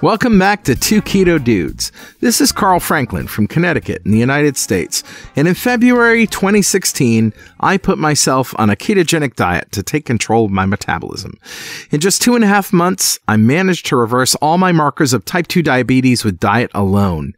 Welcome back to Two Keto Dudes. This is Carl Franklin from Connecticut in the United States. And in February 2016, I put myself on a ketogenic diet to take control of my metabolism. In just 2.5 months, I managed to reverse all my markers of type 2 diabetes with diet alone.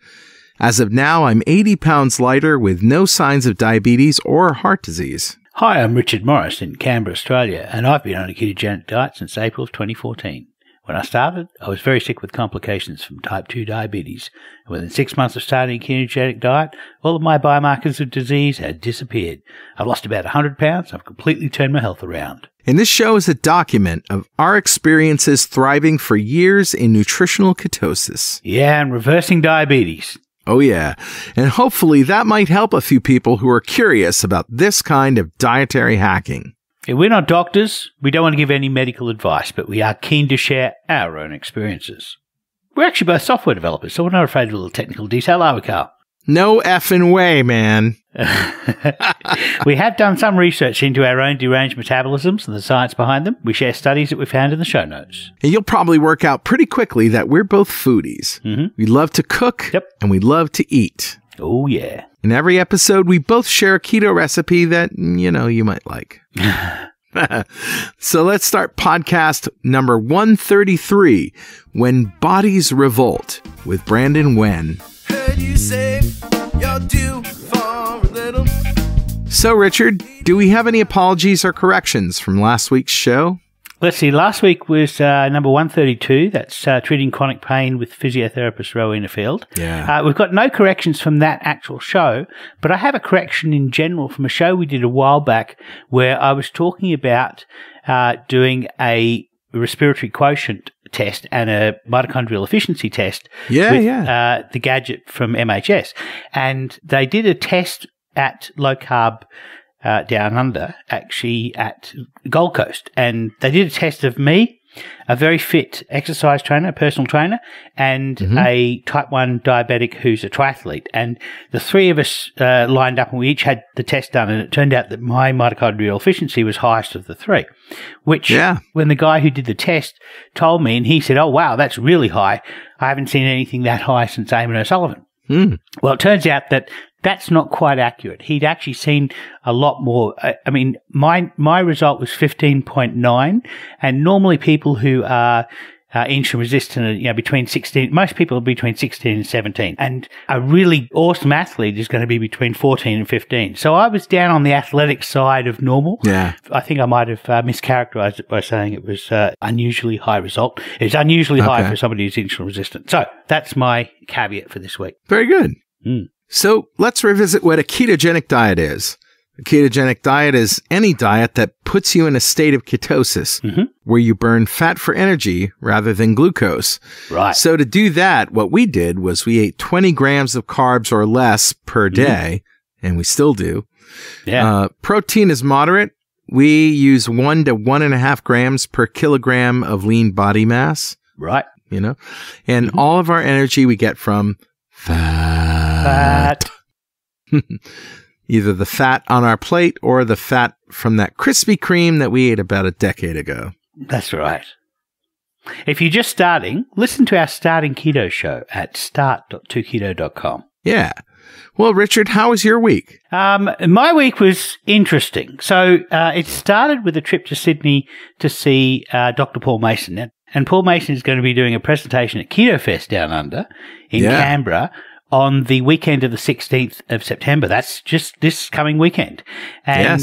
As of now, I'm 80 pounds lighter with no signs of diabetes or heart disease. Hi, I'm Richard Morris in Canberra, Australia, and I've been on a ketogenic diet since April of 2014. When I started, I was very sick with complications from type 2 diabetes. And within 6 months of starting a ketogenic diet, all of my biomarkers of disease had disappeared. I've lost about 100 pounds. I've completely turned my health around. And this show is a document of our experiences thriving for years in nutritional ketosis. Yeah, and reversing diabetes. Oh yeah, and hopefully that might help a few people who are curious about this kind of dietary hacking. We're not doctors, we don't want to give any medical advice, but we are keen to share our own experiences. We're actually both software developers, so we're not afraid of a little technical detail, are we, Carl? No effing way, man. We have done some research into our own deranged metabolisms and the science behind them. We share studies that we found in the show notes. And you'll probably work out pretty quickly that we're both foodies. Mm-hmm. We love to cook, and we love to eat. Oh, yeah. In every episode, we both share a keto recipe that, you might like. So let's start podcast number 133, When Bodies Revolt, with Brandon Wehn. Heard you say you're due for a little. So, Richard, do we have any apologies or corrections from last week's show? Let's see, last week was number 132. That's treating chronic pain with physiotherapist Rowena Field. Yeah. We've got no corrections from that actual show, but I have a correction in general from a show we did a while back where I was talking about doing a respiratory quotient test and a mitochondrial efficiency test with the gadget from MHS. And they did a test at low carb down under, actually at Gold Coast. And they did a test of me, a very fit exercise trainer, a personal trainer, and a type 1 diabetic who's a triathlete. And the three of us lined up and we each had the test done. And it turned out that my mitochondrial efficiency was highest of the three, which when the guy who did the test told me, and he said, "Oh, wow, that's really high. I haven't seen anything that high since Eamon O'Sullivan." Well, it turns out that that's not quite accurate. He'd actually seen a lot more. I mean, my result was 15.9, and normally people who are insulin resistant are, between 16, most people are between 16 and 17, and a really awesome athlete is going to be between 14 and 15. So I was down on the athletic side of normal. Yeah. I think I might have mischaracterized it by saying it was unusually high result. It's unusually high for somebody who's insulin resistant. So that's my caveat for this week. Very good. So let's revisit what a ketogenic diet is. A ketogenic diet is any diet that puts you in a state of ketosis, where you burn fat for energy rather than glucose. Right. So to do that, what we did was we ate 20 grams of carbs or less per day, and we still do. Yeah. Protein is moderate. We use 1 to 1.5 grams per kilogram of lean body mass. Right. And all of our energy we get from fat. Either the fat on our plate or the fat from that Krispy Kreme that we ate about a decade ago. That's right. If you're just starting, listen to our Starting Keto show at start.2keto.com. Yeah. Well, Richard, how was your week? My week was interesting. So it started with a trip to Sydney to see Dr. Paul Mason. And Paul Mason is going to be doing a presentation at Keto Fest Down Under in Canberra on the weekend of the 16th of September. That's just this coming weekend. And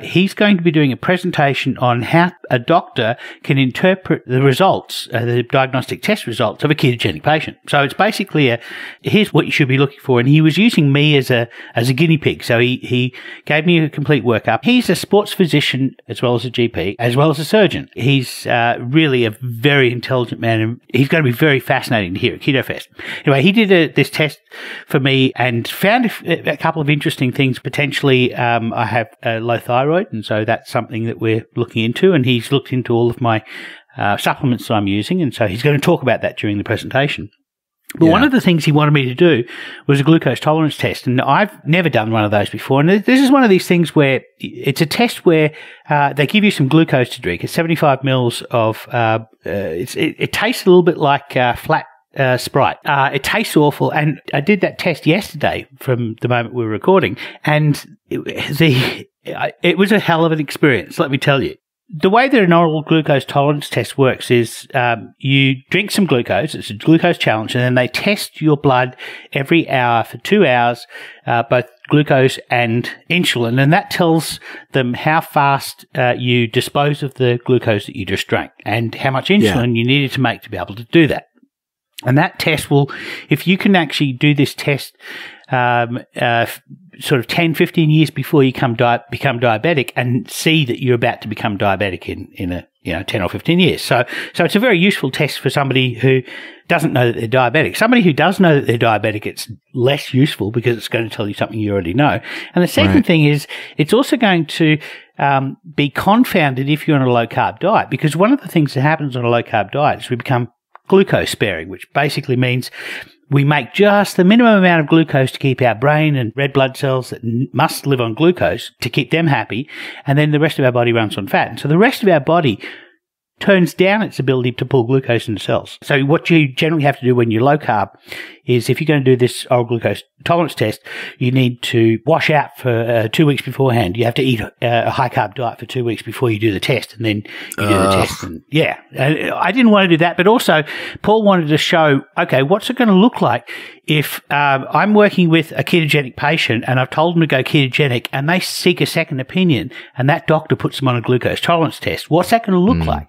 he's going to be doing a presentation on how a doctor can interpret the results, the diagnostic test results of a ketogenic patient. So it's basically here's what you should be looking for. And he was using me as a guinea pig. So he gave me a complete workup. He's a sports physician as well as a GP, as well as a surgeon. He's really a very intelligent man, and he's going to be very fascinating to hear at Keto Fest. Anyway, he did this test for me and found a couple of interesting things. Potentially, I have low thyroid, and so that's something that we're looking into. And he's looked into all of my supplements that I'm using, and so he's going to talk about that during the presentation. But one of the things he wanted me to do was a glucose tolerance test, and I've never done one of those before. And this is one of these things where it's a test where they give you some glucose to drink. It's 75 mils of it tastes a little bit like flat Sprite. It tastes awful, and I did that test yesterday from the moment we were recording, and it was a hell of an experience, let me tell you. The way that an oral glucose tolerance test works is you drink some glucose. It's a glucose challenge, and then they test your blood every hour for 2 hours, both glucose and insulin, and that tells them how fast you dispose of the glucose that you just drank and how much insulin you needed to make to be able to do that. And that test will, if you can actually do this test sort of 10, 15 years before you become diabetic and see that you're about to become diabetic in a 10 or 15 years. So it's a very useful test for somebody who doesn't know that they're diabetic. Somebody who does know that they're diabetic, it's less useful because it's going to tell you something you already know. And the second thing is it's also going to be confounded if you're on a low-carb diet, because one of the things that happens on a low-carb diet is we become glucose sparing, which basically means we make just the minimum amount of glucose to keep our brain and red blood cells that must live on glucose to keep them happy, and then the rest of our body runs on fat. And so the rest of our body turns down its ability to pull glucose into cells. So what you generally have to do when you're low carb is, if you're going to do this oral glucose tolerance test, you need to wash out for 2 weeks beforehand. You have to eat a high carb diet for 2 weeks before you do the test, and then you do the test. And I didn't want to do that, but also Paul wanted to show, okay, what's it going to look like if I'm working with a ketogenic patient and I've told them to go ketogenic and they seek a second opinion and that doctor puts them on a glucose tolerance test. What's that going to look like?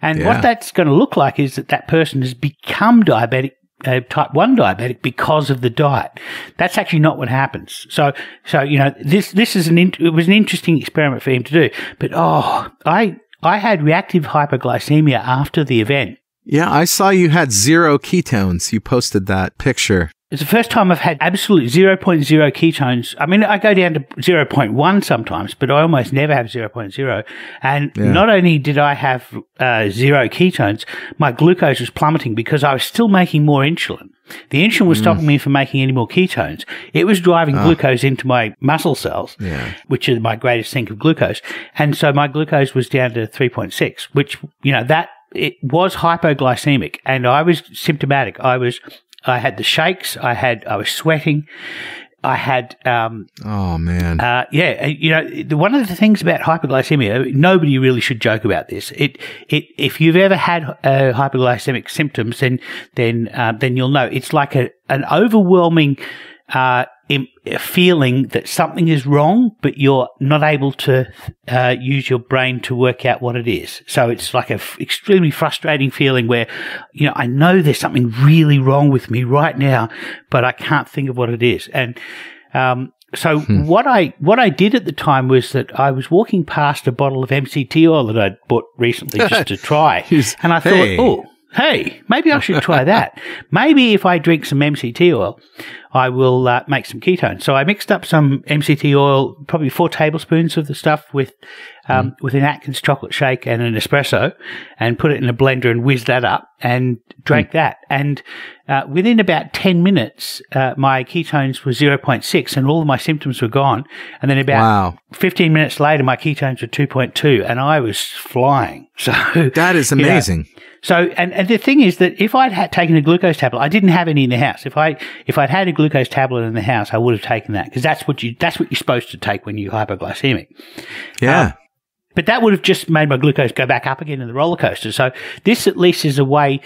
And what that's going to look like is that person has become diabetic, type 1 diabetic, because of the diet. That's actually not what happens. So this is it was an interesting experiment for him to do. But I had reactive hypoglycemia after the event. Yeah, I saw you had 0 ketones. You posted that picture. It's the first time I've had absolute 0.0 ketones. I mean, I go down to 0.1 sometimes, but I almost never have 0.0. And not only did I have 0 ketones, my glucose was plummeting because I was still making more insulin. The insulin was stopping me from making any more ketones. It was driving glucose into my muscle cells, which is my greatest sink of glucose. And so my glucose was down to 3.6, which, it was hypoglycemic, and I was symptomatic. I had the shakes. I was sweating. I had, oh man. One of the things about hypoglycemia, nobody really should joke about this. If you've ever had hypoglycemic symptoms, then you'll know it's like an overwhelming, feeling that something is wrong, but you're not able to use your brain to work out what it is. So it's like a extremely frustrating feeling where, I know there's something really wrong with me right now, but I can't think of what it is. And so what I did at the time was that I was walking past a bottle of MCT oil that I'd bought recently just to try, and I thought, hey, maybe I should try that. Maybe if I drink some MCT oil, I will make some ketones. So I mixed up some MCT oil, probably 4 tablespoons of the stuff with an Atkins chocolate shake and an espresso, and put it in a blender and whizzed that up and drank that. And within about 10 minutes, my ketones were 0.6 and all of my symptoms were gone. And then about 15 minutes later, my ketones were 2.2 and I was flying. So that is amazing. So, and the thing is that if I'd taken a glucose tablet, I didn't have any in the house. If I'd had a glucose tablet in the house, I would have taken that, because that's what you're supposed to take when you're hypoglycemic. Yeah. But that would have just made my glucose go back up again in the roller coaster. So this at least is a way,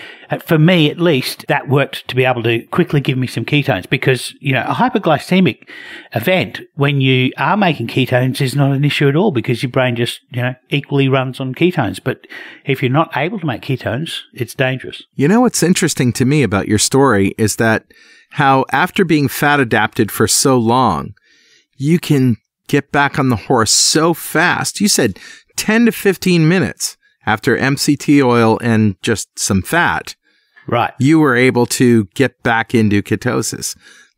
for me at least, that worked to be able to quickly give me some ketones, because, a hypoglycemic event when you are making ketones is not an issue at all, because your brain just, equally runs on ketones. But if you're not able to make ketones, it's dangerous. What's interesting to me about your story is that how after being fat adapted for so long, you can get back on the horse so fast. You said 10 to 15 minutes after MCT oil and just some fat. Right. You were able to get back into ketosis.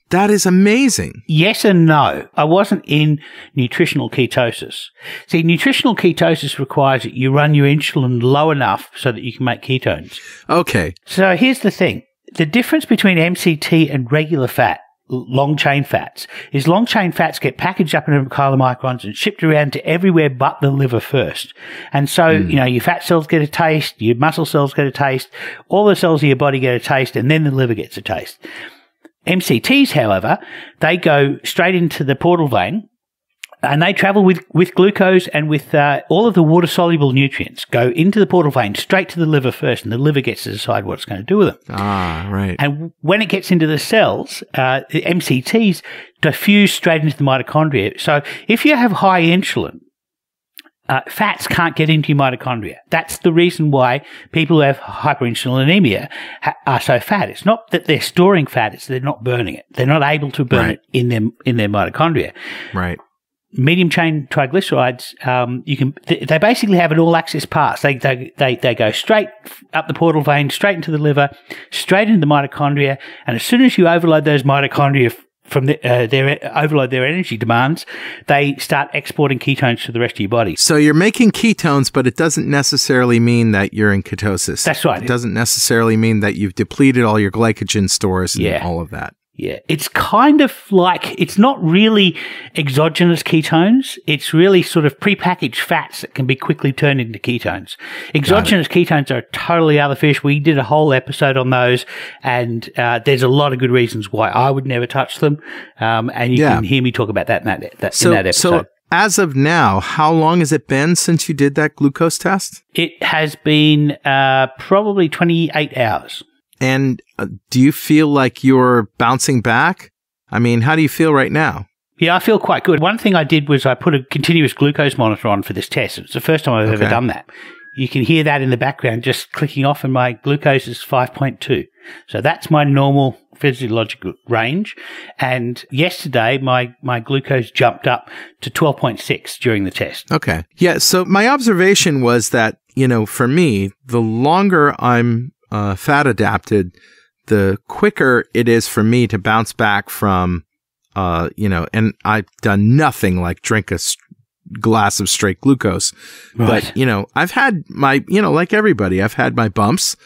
That is amazing. Yes and no. I wasn't in nutritional ketosis. See, nutritional ketosis requires that you run your insulin low enough so that you can make ketones. Okay. So here's the thing. The difference between MCT and regular fat, long chain fats is long chain fats get packaged up in chylomicrons and shipped around to everywhere but the liver first. And so, your fat cells get a taste, your muscle cells get a taste, all the cells of your body get a taste, and then the liver gets a taste. MCTs, however, they go straight into the portal vein, and they travel with glucose and with all of the water-soluble nutrients, go into the portal vein straight to the liver first, and the liver gets to decide what it's going to do with them. Ah, right. And when it gets into the cells, the MCTs diffuse straight into the mitochondria. So if you have high insulin, fats can't get into your mitochondria. That's the reason why people who have hyperinsulinemia are so fat. It's not that they're storing fat; it's they're not burning it. They're not able to burn it in their mitochondria. Right. Medium chain triglycerides, they basically have an all access pass. They go straight up the portal vein, straight into the liver, straight into the mitochondria, and as soon as you overload those mitochondria from overload their energy demands, they start exporting ketones to the rest of your body. So you're making ketones, but it doesn't necessarily mean that you're in ketosis. That's right. It doesn't necessarily mean that you've depleted all your glycogen stores and all of that. Yeah, it's kind of like, it's not really exogenous ketones. It's really sort of prepackaged fats that can be quickly turned into ketones. Exogenous ketones are totally other fish. We did a whole episode on those, and there's a lot of good reasons why I would never touch them. And you can hear me talk about that in that episode. So as of now, how long has it been since you did that glucose test? It has been probably 28 hours. And do you feel like you're bouncing back? I mean, how do you feel right now? Yeah, I feel quite good. One thing I did was I put a continuous glucose monitor on for this test. It's the first time I've ever done that. You can hear that in the background just clicking off, and my glucose is 5.2. So that's my normal physiological range. And yesterday, my glucose jumped up to 12.6 during the test. Okay. Yeah, so my observation was that, for me, the longer I'm fat adapted, the quicker it is for me to bounce back from, and I've done nothing like drink a glass of straight glucose. Right. But, I've had my, like everybody, I've had my bumps.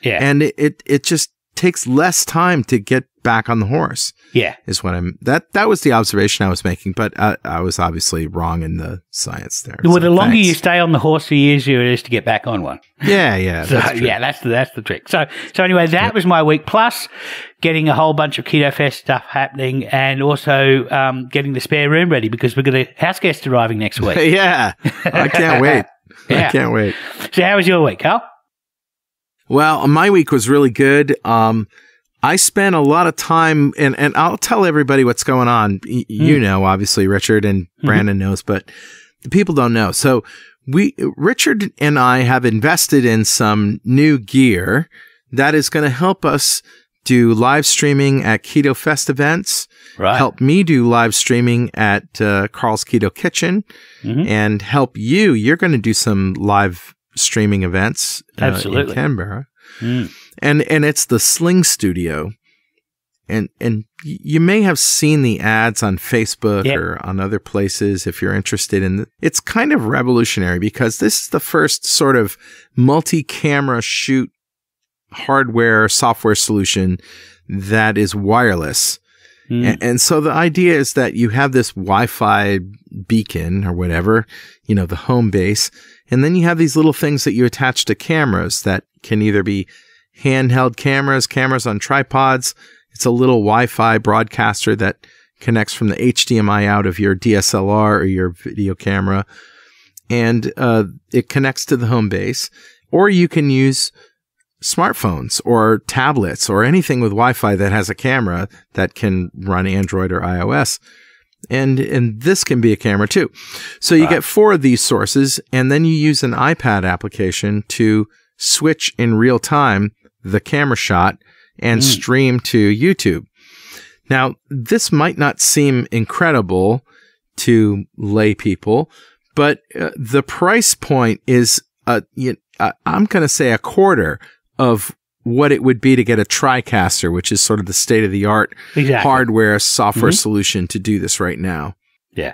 Yeah. And it just takes less time to get back on the horse. Yeah. Is what that was the observation I was making, but I was obviously wrong in the science there. Well, the longer you stay on the horse, the easier it is to get back on one. Yeah. So, that's the trick. So anyway, that was my week, plus getting a whole bunch of Keto Fest stuff happening, and also getting the spare room ready because we've got a house guest arriving next week. Yeah. I can't wait. Yeah. I can't wait. So how was your week, Carl? Well, my week was really good. I spent a lot of time, and I'll tell everybody what's going on. You know, obviously, Richard, and Brandon knows, but the people don't know. So Richard and I have invested in some new gear that is going to help us do live streaming at Keto Fest events, help me do live streaming at Carl's Keto Kitchen, and help you. You're going to do some live streaming events in Canberra. And it's the Sling Studio. And you may have seen the ads on Facebook or on other places if you're interested in it's kind of revolutionary because this is the first sort of multi-camera shoot hardware software solution that is wireless. And so the idea is that you have this Wi-Fi beacon or whatever, the home base, and then you have these little things that you attach to cameras that can either be handheld cameras on tripods. It's a little Wi-Fi broadcaster that connects from the HDMI out of your DSLR or your video camera, and it connects to the home base. Or you can use smartphones or tablets or anything with Wi-Fi that has a camera that can run Android or iOS. And this can be a camera too. So you get 4 of these sources, and then you use an iPad application to switch in real time the camera shot and stream to YouTube. Now, this might not seem incredible to lay people, but the price point is, I'm going to say a quarter of what it would be to get a TriCaster, which is sort of the state-of-the-art hardware, software solution to do this right now. Yeah.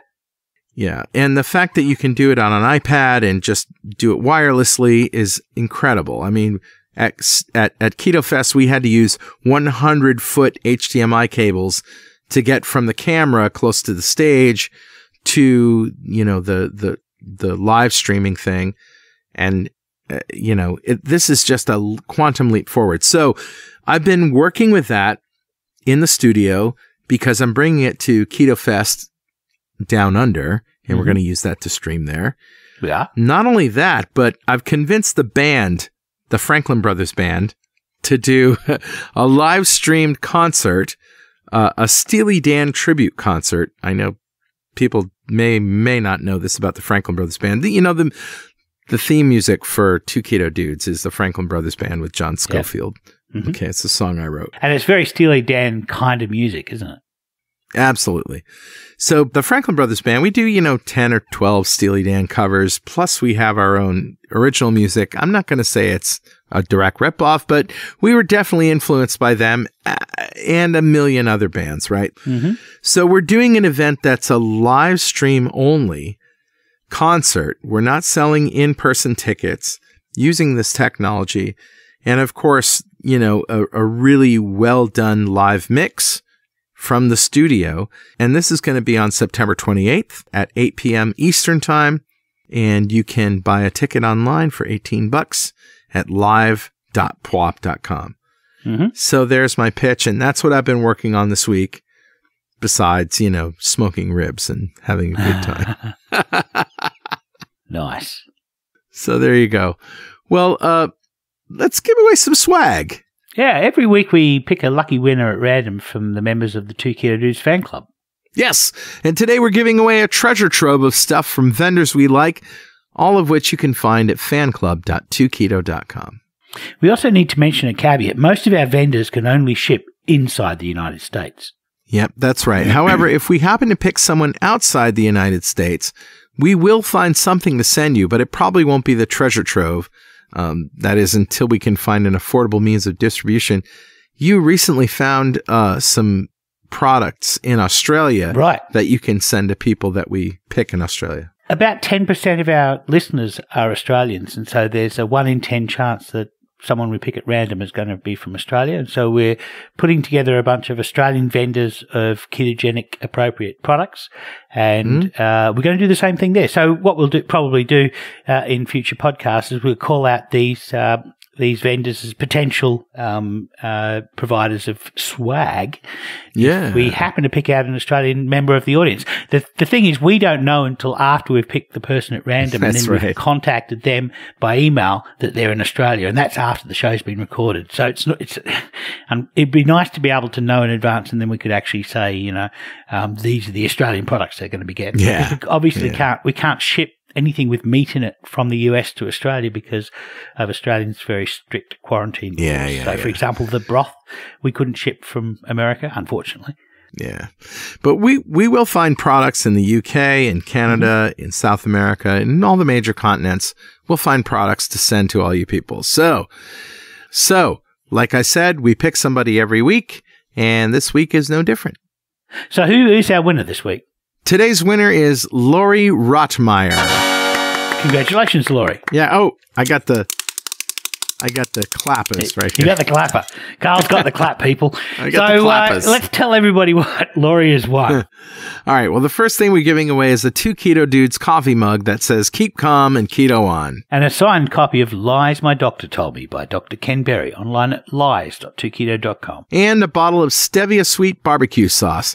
Yeah. And the fact that you can do it on an iPad and just do it wirelessly is incredible. I mean, at Keto Fest, we had to use 100-foot HDMI cables to get from the camera close to the stage to, the live streaming thing. And, this is just a quantum leap forward. So I've been working with that in the studio because I'm bringing it to Keto Fest Down Under, and we're going to use that to stream there. Yeah. Not only that, but I've convinced the band, the Franklin Brothers Band, to do a live streamed concert, a Steely Dan tribute concert. I know people may not know this about the Franklin Brothers Band. The theme music for Two Keto Dudes is the Franklin Brothers Band with John Scofield. Yep. Okay, it's a song I wrote. And it's very Steely Dan kind of music, isn't it? Absolutely. So the Franklin Brothers Band, we do, 10 or 12 Steely Dan covers, plus we have our own original music. I'm not going to say it's a direct ripoff, but we were definitely influenced by them and a million other bands, right? Mm-hmm. So we're doing an event that's a live stream only concert. We're not selling in-person tickets using this technology. And of course, a really well done live mix from the studio. And this is going to be on September 28th at 8 p.m. Eastern Time. And you can buy a ticket online for $18 at live.pwop.com. Mm-hmm. So there's my pitch. And that's what I've been working on this week, besides, smoking ribs and having a good time. Nice. So there you go. Well, let's give away some swag. Yeah, every week we pick a lucky winner at random from the members of the Two Keto Dudes fan club. Yes, and today we're giving away a treasure trove of stuff from vendors we like, all of which you can find at fanclub.2keto.com. We also need to mention a caveat. Most of our vendors can only ship inside the United States. Yep, that's right. However, if we happen to pick someone outside the United States, we will find something to send you, but it probably won't be the treasure trove. That is until we can find an affordable means of distribution. You recently found some products in Australia, right, that you can send to people that we pick in Australia. About 10% of our listeners are Australians, and so there's a 1 in 10 chance that someone we pick at random is going to be from Australia. And so we're putting together a bunch of Australian vendors of ketogenic appropriate products. And we're going to do the same thing there. So what we'll probably do in future podcasts is we'll call out these vendors as potential providers of swag. Yeah. If we happen to pick out an Australian member of the audience. The thing is, we don't know until after we've picked the person at random and then we've contacted them by email that they're in Australia, and that's after the show's been recorded. So it'd be nice to be able to know in advance, and then we could actually say, these are the Australian products they're going to be getting. Yeah. Because obviously we can't ship anything with meat in it from the US to Australia because of Australians' very strict quarantine rules. For example, the broth we couldn't ship from America, unfortunately. Yeah. But we will find products in the UK, in Canada, in South America, in all the major continents. We'll find products to send to all you people. So, like I said, we pick somebody every week, and this week is no different. So who is our winner this week? Today's winner is Lori Rotmeyer. Congratulations, Lori. Yeah. Oh, I got the clappers right here. You got the clapper. Carl's got the clap, people. I got the clappers. Let's tell everybody what Lori has won. All right. Well, the first thing we're giving away is a Two Keto Dudes coffee mug that says "Keep calm and keto on," and a signed copy of "Lies My Doctor Told Me" by Dr. Ken Berry, online at lies.2keto.com, and a bottle of Stevia Sweet barbecue sauce,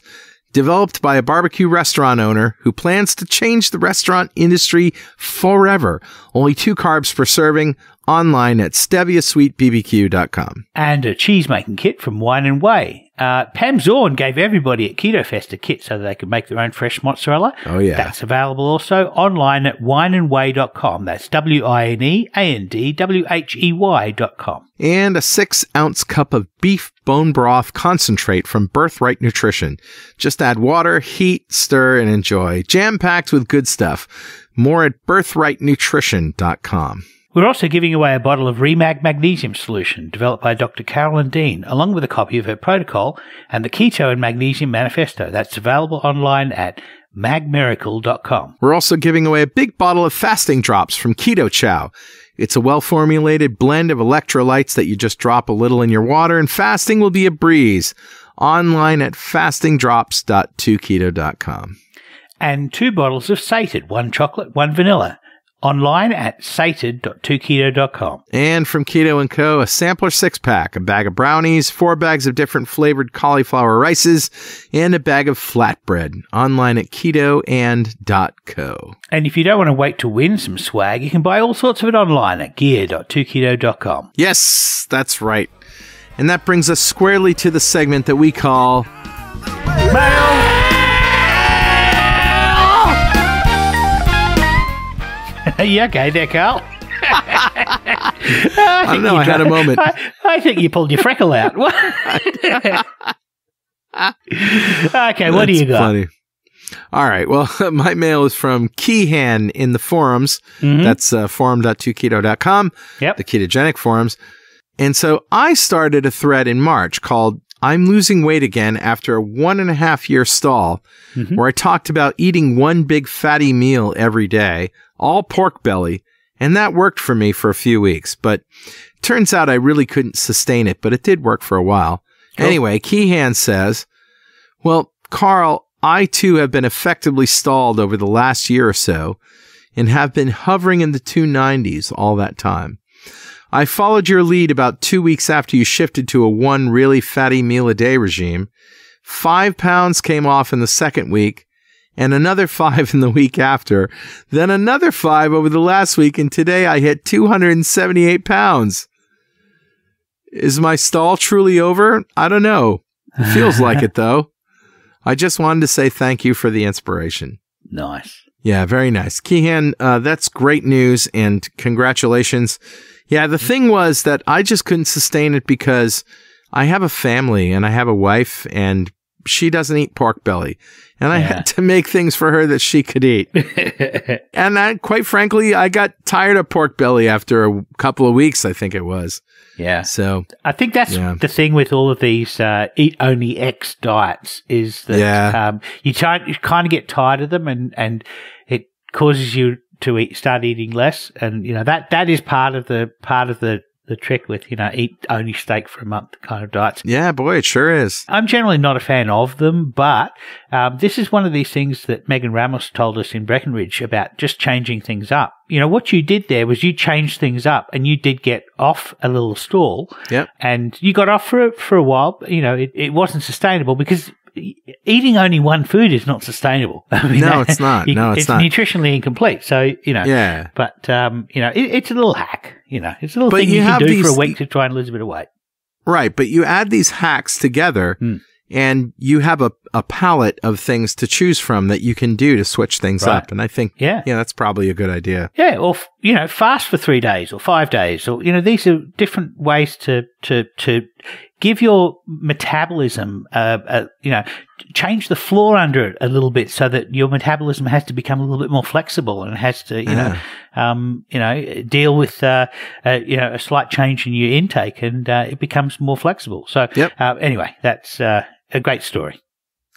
developed by a barbecue restaurant owner who plans to change the restaurant industry forever. Only 2 carbs per serving, online at steviasweetbbq.com. And a cheese-making kit from Wehn. Pam Zorn gave everybody at Keto Fest a kit so that they could make their own fresh mozzarella. Oh, yeah. That's available also online at wineandwhey.com. That's WINEANDWHEY.com. And a 6-ounce cup of beef bone broth concentrate from Birthright Nutrition. Just add water, heat, stir, and enjoy. Jam-packed with good stuff. More at birthrightnutrition.com. We're also giving away a bottle of Remag Magnesium Solution developed by Dr. Carolyn Dean, along with a copy of her protocol and the Keto and Magnesium Manifesto. That's available online at magmiracle.com. We're also giving away a big bottle of fasting drops from Keto Chow. It's a well-formulated blend of electrolytes that you just drop a little in your water, and fasting will be a breeze. online at fastingdrops.2keto.com. And 2 bottles of Sated, 1 chocolate, 1 vanilla. Online at sated.2keto.com. And from Keto & Co., a sampler 6-pack, a bag of brownies, 4 bags of different flavored cauliflower rices, and a bag of flatbread. Online at ketoand.co. And if you don't want to wait to win some swag, you can buy all sorts of it online at gear.2keto.com. Yes, that's right. And that brings us squarely to the segment that we call... Mail! Are you okay there, Carl? I don't know, I had a moment. I think you pulled your freckle out. Okay, what do you got? Funny. All right, well, my mail is from Kehan in the forums. Mm-hmm. That's forum.2keto.com, Yep. the ketogenic forums. And so I started a thread in March called I'm Losing Weight Again After a 1.5-year Stall, where I talked about eating one big fatty meal every day, all pork belly, and that worked for me for a few weeks. But turns out I really couldn't sustain it, but it did work for a while. Cool. Anyway, Kehan says, well, Carl, I too have been effectively stalled over the last year or so and have been hovering in the 290s all that time. I followed your lead about 2 weeks after you shifted to a 1 really fatty meal a day regime. 5 pounds came off in the second week and another 5 in the week after, then another 5 over the last week, and today I hit 278 pounds. Is my stall truly over? I don't know. It feels like it, though. I just wanted to say thank you for the inspiration. Nice. Yeah, very nice. Kehan, that's great news, and congratulations. Yeah, the thing was that I just couldn't sustain it because I have a family and I have a wife and she doesn't eat pork belly. And I had to make things for her that she could eat. And quite frankly, I got tired of pork belly after a couple of weeks, I think it was. Yeah. So I think that's the thing with all of these eat only X diets is that you kind of get tired of them and it causes you to start eating less, and that is part of the trick with eat only steak for a month kind of diets. Yeah, boy, it sure is. I'm generally not a fan of them, but this is one of these things that Megan Ramos told us in Breckenridge about just changing things up. What you did there was you changed things up, and you did get off a little stall. Yep. And you got off for a while. It wasn't sustainable because eating only one food is not sustainable. I mean, no, it's not. It's not. Nutritionally incomplete. So, Yeah. But, it's a little hack. It's a little thing you can do for a week to try and lose a bit of weight. Right. But you add these hacks together and you have a palette of things to choose from that you can do to switch things up. And I think, that's probably a good idea. Yeah. Or, fast for 3 days or 5 days or, these are different ways to give your metabolism, change the floor under it a little bit so that your metabolism has to become a little bit more flexible and has to, deal with, a slight change in your intake and it becomes more flexible. So, anyway, that's a great story.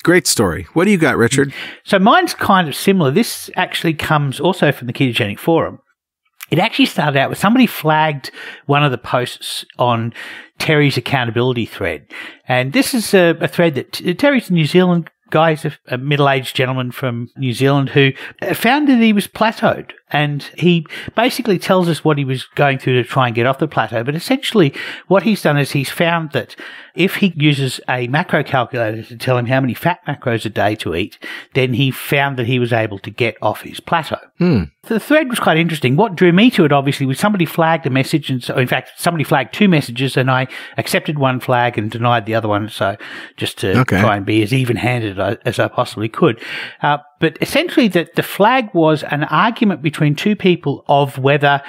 Great story. What do you got, Richard? So mine's kind of similar. This actually comes also from the Ketogenic Forum. It actually started out with somebody flagged one of the posts on Terry's accountability thread. And this is a thread that Terry's a New Zealand guy, he's a middle-aged gentleman from New Zealand who found that he was plateaued. And he basically tells us what he was going through to try and get off the plateau. But essentially what he's done is he's found that if he uses a macro calculator to tell him how many fat macros a day to eat, then he found that he was able to get off his plateau. The thread was quite interesting. What drew me to it, obviously, was somebody flagged a message. And so, in fact, somebody flagged 2 messages and I accepted one flag and denied the other one. So just to try and be as even-handed as I possibly could. But essentially the flag was an argument between 2 people of whether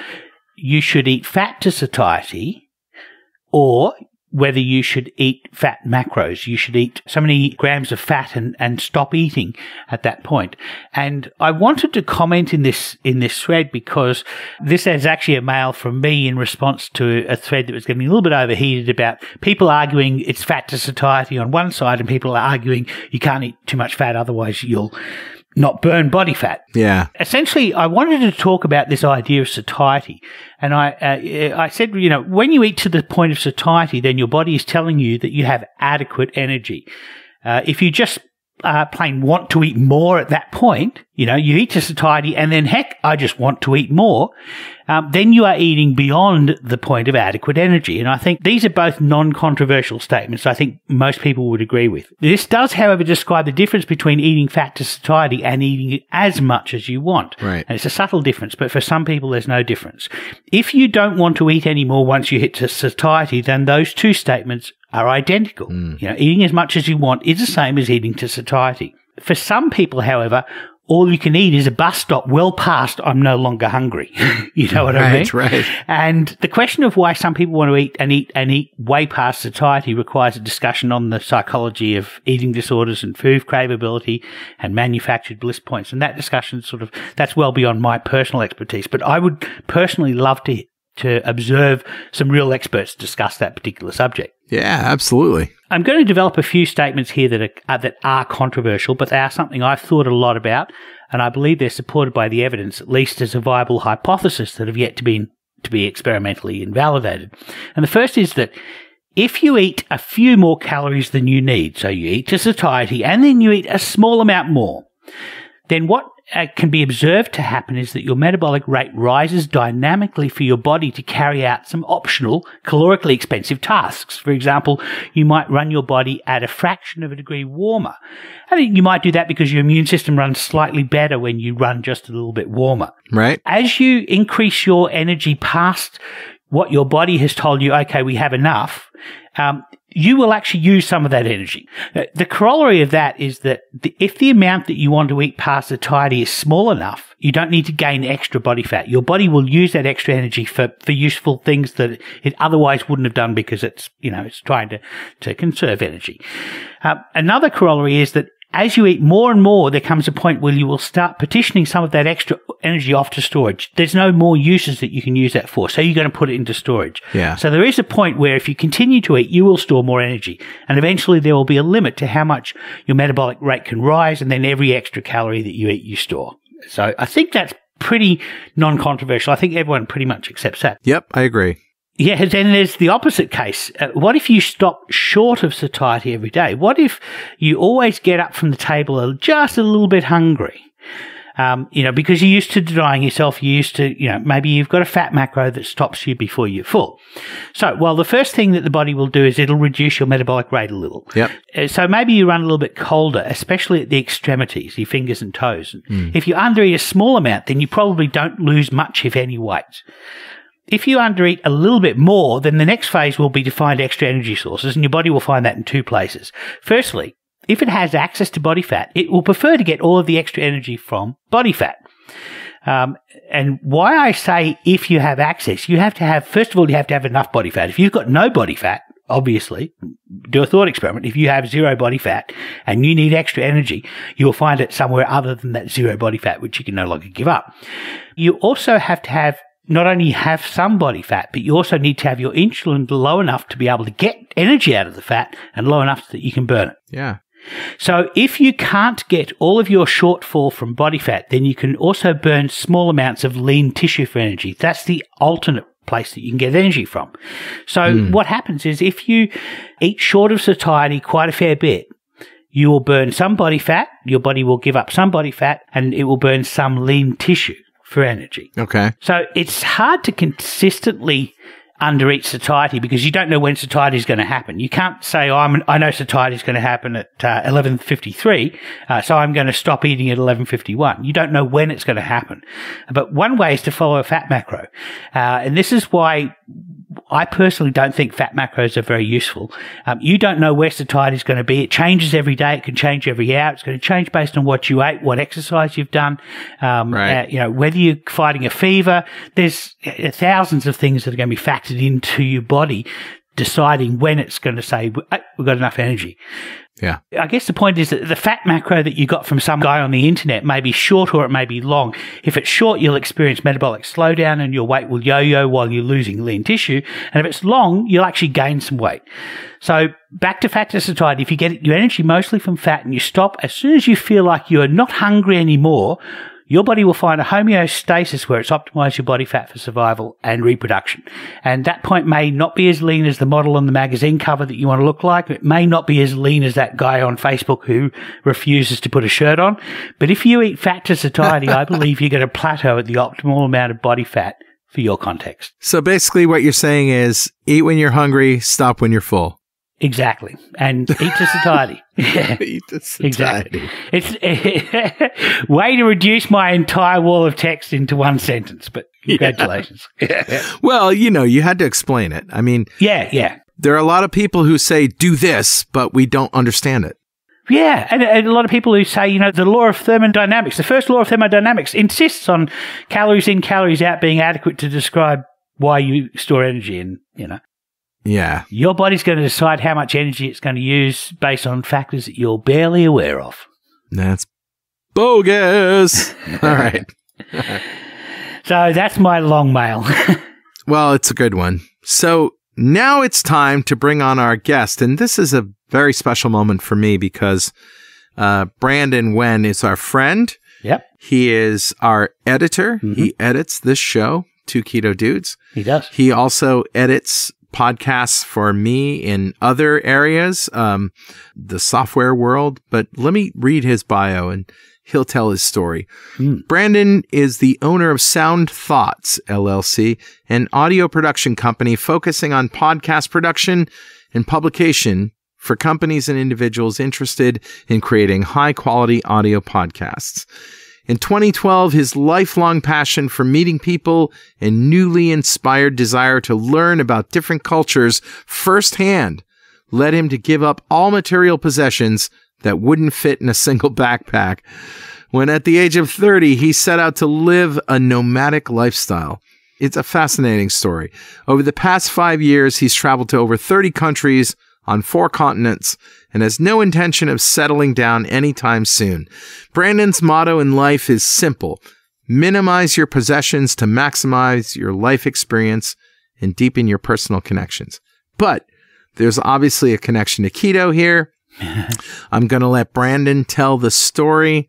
you should eat fat to satiety or whether you should eat fat macros. You should eat so many grams of fat and stop eating at that point. And I wanted to comment in this thread because this is actually a mail from me in response to a thread that was getting a little bit overheated about people arguing it's fat to satiety on one side and people are arguing you can't eat too much fat, otherwise you'll not burn body fat. Yeah. Essentially, I wanted to talk about this idea of satiety. And I said, when you eat to the point of satiety, then your body is telling you that you have adequate energy. If you just plain want to eat more at that point, you eat to satiety and then, heck, I just want to eat more, then you are eating beyond the point of adequate energy. And I think these are both non-controversial statements I think most people would agree with. This does, however, describe the difference between eating fat to satiety and eating as much as you want. Right. And it's a subtle difference, but for some people there's no difference. If you don't want to eat any more once you hit to satiety, then those two statements are identical. Eating as much as you want is the same as eating to satiety. For some people, however, all you can eat is a bus stop well past I'm no longer hungry. You know what I mean? Right. And the question of why some people want to eat and eat way past satiety requires a discussion on the psychology of eating disorders and food craveability and manufactured bliss points. And that discussion that's well beyond my personal expertise. But I would personally love to observe some real experts discuss that particular subject. Yeah, absolutely. I'm going to develop a few statements here that are controversial, but they are something I've thought a lot about, and I believe they're supported by the evidence, at least as a viable hypothesis that have yet to be experimentally invalidated. And the first is that if you eat a few more calories than you need, so you eat to satiety and then you eat a small amount more, then what can be observed to happen is that your metabolic rate rises dynamically for your body to carry out some optional, calorically expensive tasks. For example, you might run your body at a fraction of a degree warmer. And you might do that because your immune system runs slightly better when you run just a little bit warmer. Right. As you increase your energy past what your body has told you, okay, we have enough, you will actually use some of that energy. The corollary of that is that if the amount that you want to eat past satiety is small enough, you don't need to gain extra body fat. Your body will use that extra energy for useful things that it otherwise wouldn't have done because it's trying to conserve energy. Another corollary is that as you eat more and more, there comes a point where you will start partitioning some of that extra energy off to storage. There's no more uses that you can use that for, so you're going to put it into storage. Yeah. So there is a point where if you continue to eat, you will store more energy, and eventually there will be a limit to how much your metabolic rate can rise, and then every extra calorie that you eat, you store. So I think that's pretty non-controversial. I think everyone pretty much accepts that. Yep, I agree. Yeah, then there's the opposite case. What if you stop short of satiety every day? What if you always get up from the table just a little bit hungry? Because you're used to denying yourself, you're used to, maybe you've got a fat macro that stops you before you're full. So, the first thing that the body will do is it'll reduce your metabolic rate a little. Yep. So maybe you run a little bit colder, especially at the extremities, your fingers and toes. If you undereat a small amount, then you probably don't lose much, if any, weight. If you undereat a little bit more, then the next phase will be to find extra energy sources, and your body will find that in two places. Firstly, if it has access to body fat, it will prefer to get all of the extra energy from body fat. And why I say if you have access, first of all, you have to have enough body fat. If you've got no body fat, obviously, do a thought experiment. If you have zero body fat and you need extra energy, you'll find it somewhere other than that zero body fat, which you can no longer give up. You also have to not only have some body fat, but you also need to have your insulin low enough to be able to get energy out of the fat and low enough that you can burn it. Yeah. So if you can't get all of your shortfall from body fat, then you can also burn small amounts of lean tissue for energy. That's the alternate place that you can get energy from. So what happens is if you eat short of satiety quite a fair bit, you will burn some body fat, your body will give up some body fat, and it will burn some lean tissue for energy. Okay. So it's hard to consistently undereat satiety because you don't know when satiety is going to happen. You can't say, I know satiety is going to happen at 11:53, so I'm going to stop eating at 11:51. You don't know when it's going to happen. But one way is to follow a fat macro. And this is why I personally don't think fat macros are very useful. You don't know where satiety is going to be. It changes every day. It can change every hour. It's going to change based on what you ate, what exercise you've done, right. Whether you're fighting a fever. There's thousands of things that are going to be factored into your body deciding when it's going to say, "Hey, we've got enough energy." Yeah. I guess the point is that the fat macro that you got from some guy on the internet may be short or it may be long. If it's short, you'll experience metabolic slowdown and your weight will yo-yo while you're losing lean tissue. And if it's long, you'll actually gain some weight. So back to fat to satiety. If you get your energy mostly from fat and you stop as soon as you feel like you are not hungry anymore, your body will find a homeostasis where it's optimized your body fat for survival and reproduction. And that point may not be as lean as the model on the magazine cover that you want to look like. It may not be as lean as that guy on Facebook who refuses to put a shirt on. But if you eat fat to satiety, I believe you're going to plateau at the optimal amount of body fat for your context. So basically what you're saying is eat when you're hungry, stop when you're full. Exactly. And eat to satiety. Eat to satiety. Exactly. It's way to reduce my entire wall of text into one sentence, but congratulations. Yeah. Well, you had to explain it. I mean, yeah. There are a lot of people who say, do this, but we don't understand it. Yeah, and a lot of people who say, the law of thermodynamics, the first law of thermodynamics insists on calories in, calories out being adequate to describe why you store energy and, Yeah. Your body's going to decide how much energy it's going to use based on factors that you're barely aware of. That's bogus. All right. So that's my long mail. Well, it's a good one. So now it's time to bring on our guest. And this is a very special moment for me because Brandon Wehn is our friend. Yep. He is our editor. Mm-hmm. He edits this show, Two Keto Dudes. He does. He also edits podcasts for me in other areas, the software world. But let me read his bio and he'll tell his story. Brandon is the owner of Sound Thoughts, LLC, an audio production company focusing on podcast production and publication for companies and individuals interested in creating high-quality audio podcasts. In 2012, his lifelong passion for meeting people and newly inspired desire to learn about different cultures firsthand led him to give up all material possessions that wouldn't fit in a single backpack. When at the age of 30, he set out to live a nomadic lifestyle. It's a fascinating story. Over the past 5 years, he's traveled to over 30 countries on 4 continents and has no intention of settling down anytime soon. Brandon's motto in life is simple: minimize your possessions to maximize your life experience and deepen your personal connections. But there's obviously a connection to keto here. I'm going to let Brandon tell the story.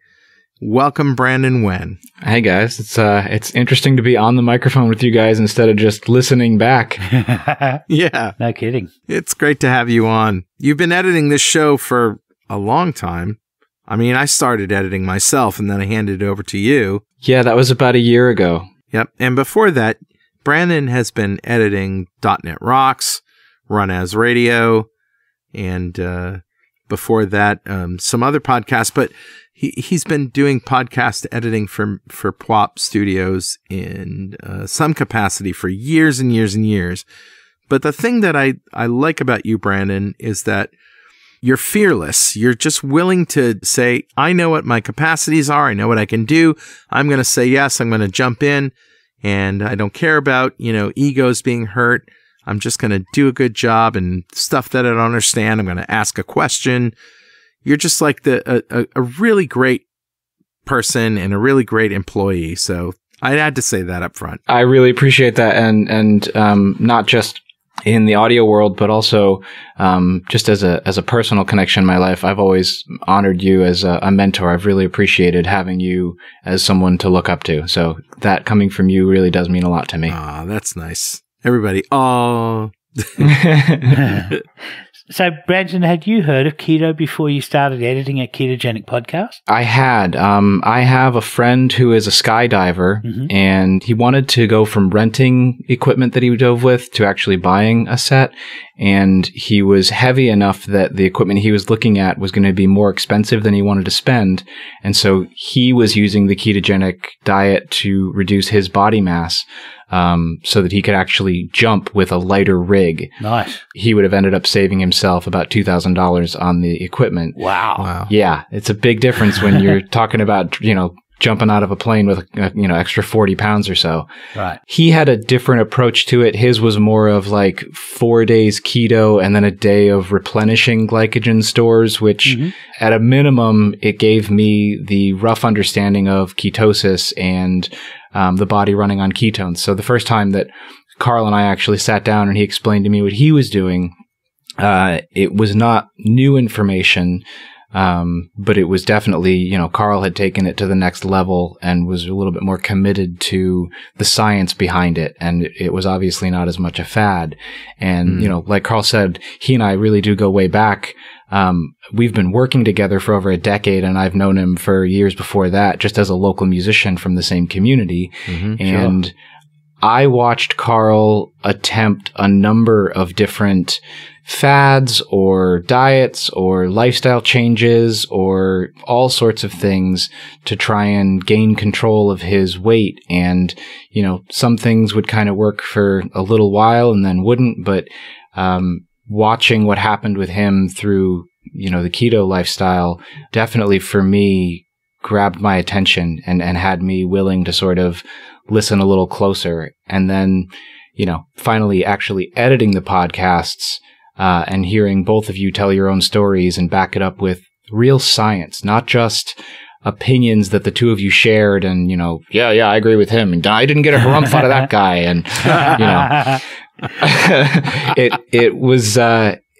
Welcome, Brandon Wehn. Hey guys, it's interesting to be on the microphone with you guys instead of just listening back. Yeah. No kidding. It's great to have you on. You've been editing this show for a long time. I mean, I started editing myself and then I handed it over to you. Yeah, that was about a year ago. Yep. And before that, Brandon has been editing .NET Rocks, Run As Radio, and before that, some other podcasts. But he's been doing podcast editing for PWOP Studios in some capacity for years and years and years. But the thing that I like about you, Brandon, is that you're fearless. You're just willing to say, I know what my capacities are. I know what I can do. I'm going to say yes. I'm going to jump in, and I don't care about, egos being hurt. I'm just going to do a good job, and stuff that I don't understand, I'm going to ask a question. You're just like a really great person and a really great employee. So I had to say that up front. I really appreciate that. And not just in the audio world, but also just as a personal connection in my life. I've always honored you as a mentor. I've really appreciated having you as someone to look up to. So that coming from you really does mean a lot to me. Ah, that's nice. Everybody, oh. So, Brandon, had you heard of keto before you started editing a ketogenic podcast? I had. I have a friend who is a skydiver, and he wanted to go from renting equipment that he dove with to actually buying a set. And he was heavy enough that the equipment he was looking at was going to be more expensive than he wanted to spend. And so he was using the ketogenic diet to reduce his body mass. So that he could actually jump with a lighter rig. Nice. He would have ended up saving himself about $2,000 on the equipment. Wow. Yeah. It's a big difference when you're talking about, jumping out of a plane with, extra 40 pounds or so. Right. He had a different approach to it. His was more of like 4 days keto and then a day of replenishing glycogen stores, which at a minimum, it gave me the rough understanding of ketosis and the body running on ketones. So the first time that Carl and I actually sat down and he explained to me what he was doing, it was not new information. But it was definitely, Carl had taken it to the next level and was a little bit more committed to the science behind it. And it was obviously not as much a fad. And, like Carl said, he and I really do go way back. We've been working together for over a decade, and I've known him for years before that, just as a local musician from the same community. And sure. I watched Carl attempt a number of different fads or diets or lifestyle changes or all sorts of things to try and gain control of his weight. And, some things would kind of work for a little while and then wouldn't. But watching what happened with him through, the keto lifestyle definitely for me grabbed my attention and had me willing to sort of listen a little closer. And then, finally actually editing the podcasts and hearing both of you tell your own stories and back it up with real science, not just opinions that the two of you shared and, yeah, I agree with him. And I didn't get a harumph out of that guy. And,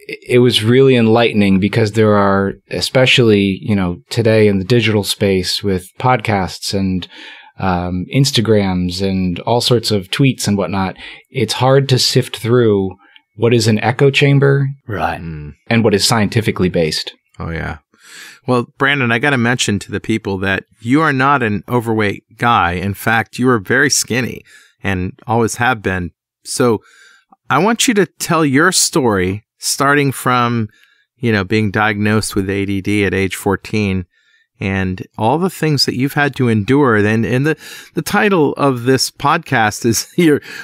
it was really enlightening because there are, especially, today in the digital space with podcasts and Instagrams and all sorts of tweets and whatnot, it's hard to sift through what is an echo chamber, right, and what is scientifically based. Oh, yeah. Well, Brandon, I got to mention to the people that you are not an overweight guy. In fact, you are very skinny and always have been. So I want you to tell your story, starting from, being diagnosed with ADD at age 14 and all the things that you've had to endure. And the title of this podcast is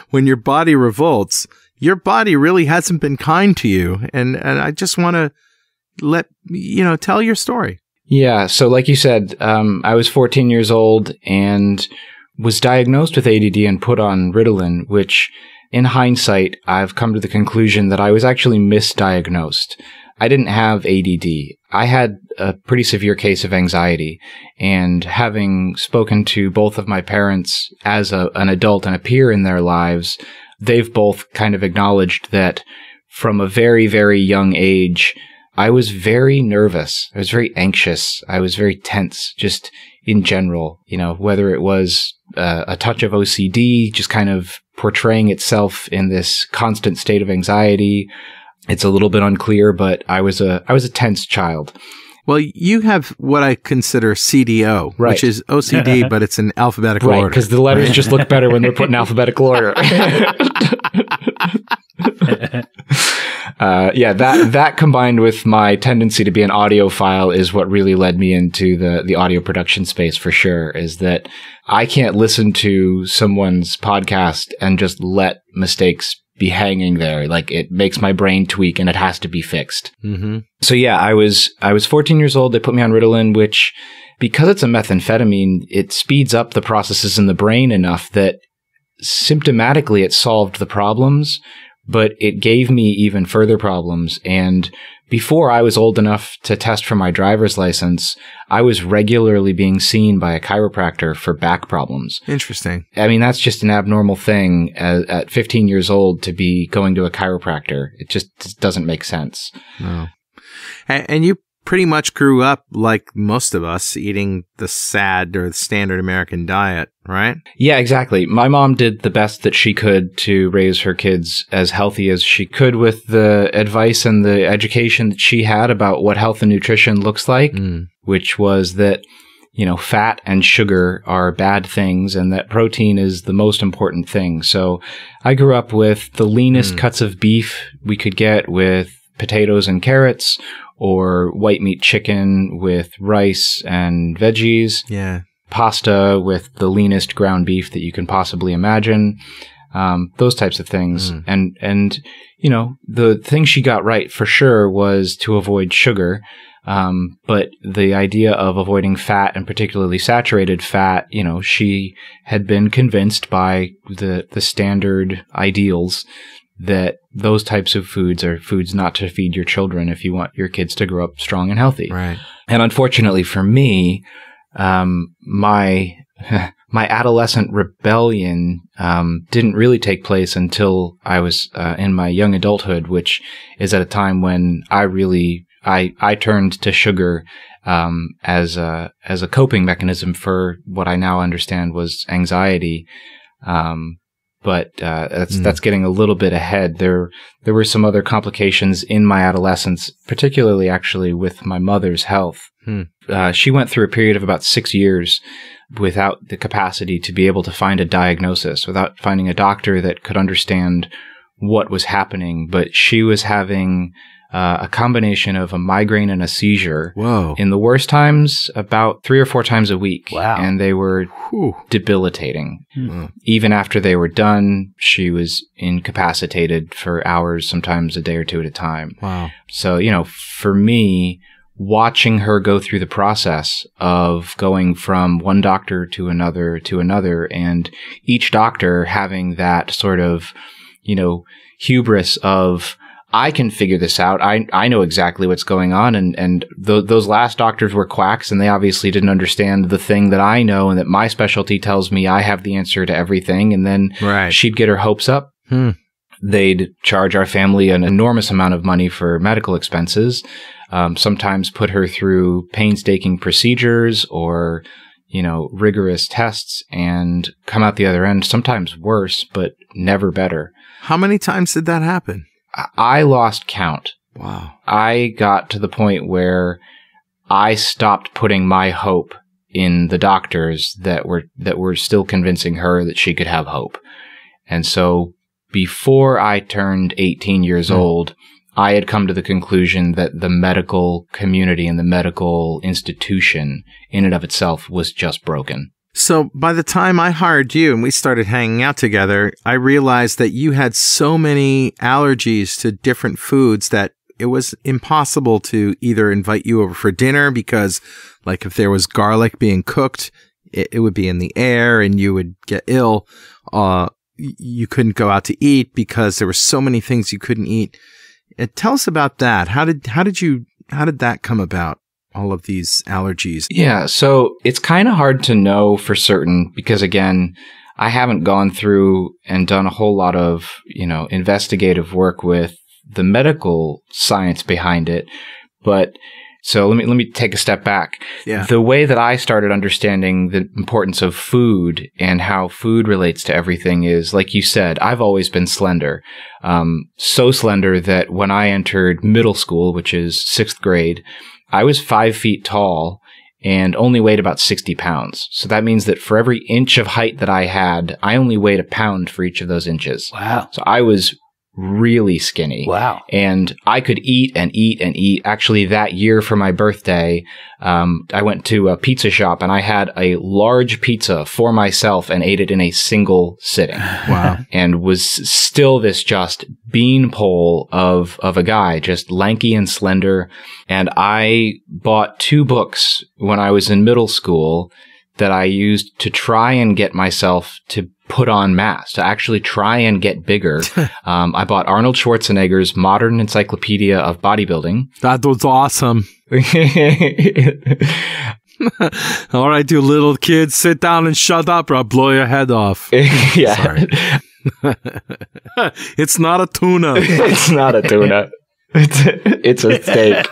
When Your Body Revolts. Your body really hasn't been kind to you. And I just want to tell your story. Yeah. So like you said, I was 14 years old and was diagnosed with ADD and put on Ritalin, which in hindsight, I've come to the conclusion that I was actually misdiagnosed. I didn't have ADD. I had a pretty severe case of anxiety, and having spoken to both of my parents as an adult and a peer in their lives, they've both kind of acknowledged that from a very, very young age, I was very nervous. I was very anxious. I was very tense, just in general, whether it was a touch of OCD, just kind of portraying itself in this constant state of anxiety. It's a little bit unclear, but I was a tense child. Well, you have what I consider CDO, right, which is OCD, but it's in alphabetical order. Right, because the letters just look better when they're put in alphabetical order. That combined with my tendency to be an audiophile is what really led me into the audio production space for sure, is that I can't listen to someone's podcast and just let mistakes be hanging there. Like, it makes my brain tweak and it has to be fixed. Mm-hmm. So yeah, I was 14 years old. They put me on Ritalin, which, because it's a methamphetamine, it speeds up the processes in the brain enough that symptomatically it solved the problems, but it gave me even further problems. And before I was old enough to test for my driver's license, I was regularly being seen by a chiropractor for back problems. Interesting. I mean, that's just an abnormal thing at 15 years old to be going to a chiropractor. It just doesn't make sense. No. And you pretty much grew up like most of us, eating the SAD or the standard American diet, right? Yeah, exactly. My mom did the best that she could to raise her kids as healthy as she could with the advice and the education that she had about what health and nutrition looks like, which was that, fat and sugar are bad things and that protein is the most important thing. So I grew up with the leanest cuts of beef we could get with potatoes and carrots, or white meat chicken with rice and veggies. Yeah. Pasta with the leanest ground beef that you can possibly imagine. Those types of things. And the thing she got right for sure was to avoid sugar. But the idea of avoiding fat and particularly saturated fat, she had been convinced by the standard ideals that those types of foods are foods not to feed your children if you want your kids to grow up strong and healthy. Right. And unfortunately for me, my adolescent rebellion didn't really take place until I was in my young adulthood, which is at a time when I turned to sugar as a coping mechanism for what I now understand was anxiety. But that's getting a little bit ahead. There were some other complications in my adolescence, particularly actually with my mother's health. She went through a period of about 6 years without the capacity to be able to find a diagnosis, without finding a doctor that could understand what was happening. But she was having a combination of a migraine and a seizure. Whoa. In the worst times, about 3 or 4 times a week. Wow. And they were debilitating. Even after they were done, she was incapacitated for hours, sometimes a day or two at a time. Wow. So, for me, watching her go through the process of going from one doctor to another, and each doctor having that sort of, hubris of, I can figure this out. I know exactly what's going on. And those last doctors were quacks, and they obviously didn't understand the thing that I know and that my specialty tells me I have the answer to everything. And then she'd get her hopes up. They'd charge our family an enormous amount of money for medical expenses, sometimes put her through painstaking procedures or, rigorous tests, and come out the other end, sometimes worse, but never better. How many times did that happen? I lost count. Wow. I got to the point where I stopped putting my hope in the doctors that were still convincing her that she could have hope. And so before I turned 18 years old, I had come to the conclusion that the medical community and the medical institution in and of itself was just broken. So by the time I hired you and we started hanging out together, I realized that you had so many allergies to different foods that it was impossible to either invite you over for dinner because, like, if there was garlic being cooked, it would be in the air and you would get ill. You couldn't go out to eat because there were so many things you couldn't eat. Tell us about that. How did that come about? All of these allergies? Yeah, so it's kind of hard to know for certain because, again, I haven't gone through and done a whole lot of, investigative work with the medical science behind it. But so let me take a step back. Yeah. The way that I started understanding the importance of food and how food relates to everything is, like you said, I've always been slender. So slender that when I entered middle school, which is 6th grade, I was 5 feet tall and only weighed about 60 pounds. So that means that for every inch of height that I had, I only weighed a pound for each of those inches. Wow. So I was really skinny. Wow. And I could eat and eat and eat. Actually, that year for my birthday, I went to a pizza shop and I had a large pizza for myself and ate it in a single sitting. Wow. And was still this just beanpole of a guy, just lanky and slender. And I bought 2 books when I was in middle school that I used to try and get myself to put on mass, to actually try and get bigger. I bought Arnold Schwarzenegger's Modern Encyclopedia of Bodybuilding. That was awesome. All right, you little kids, sit down and shut up or I'll blow your head off. Yeah. Sorry. It's not a tuna. It's not a tuna. It's a steak.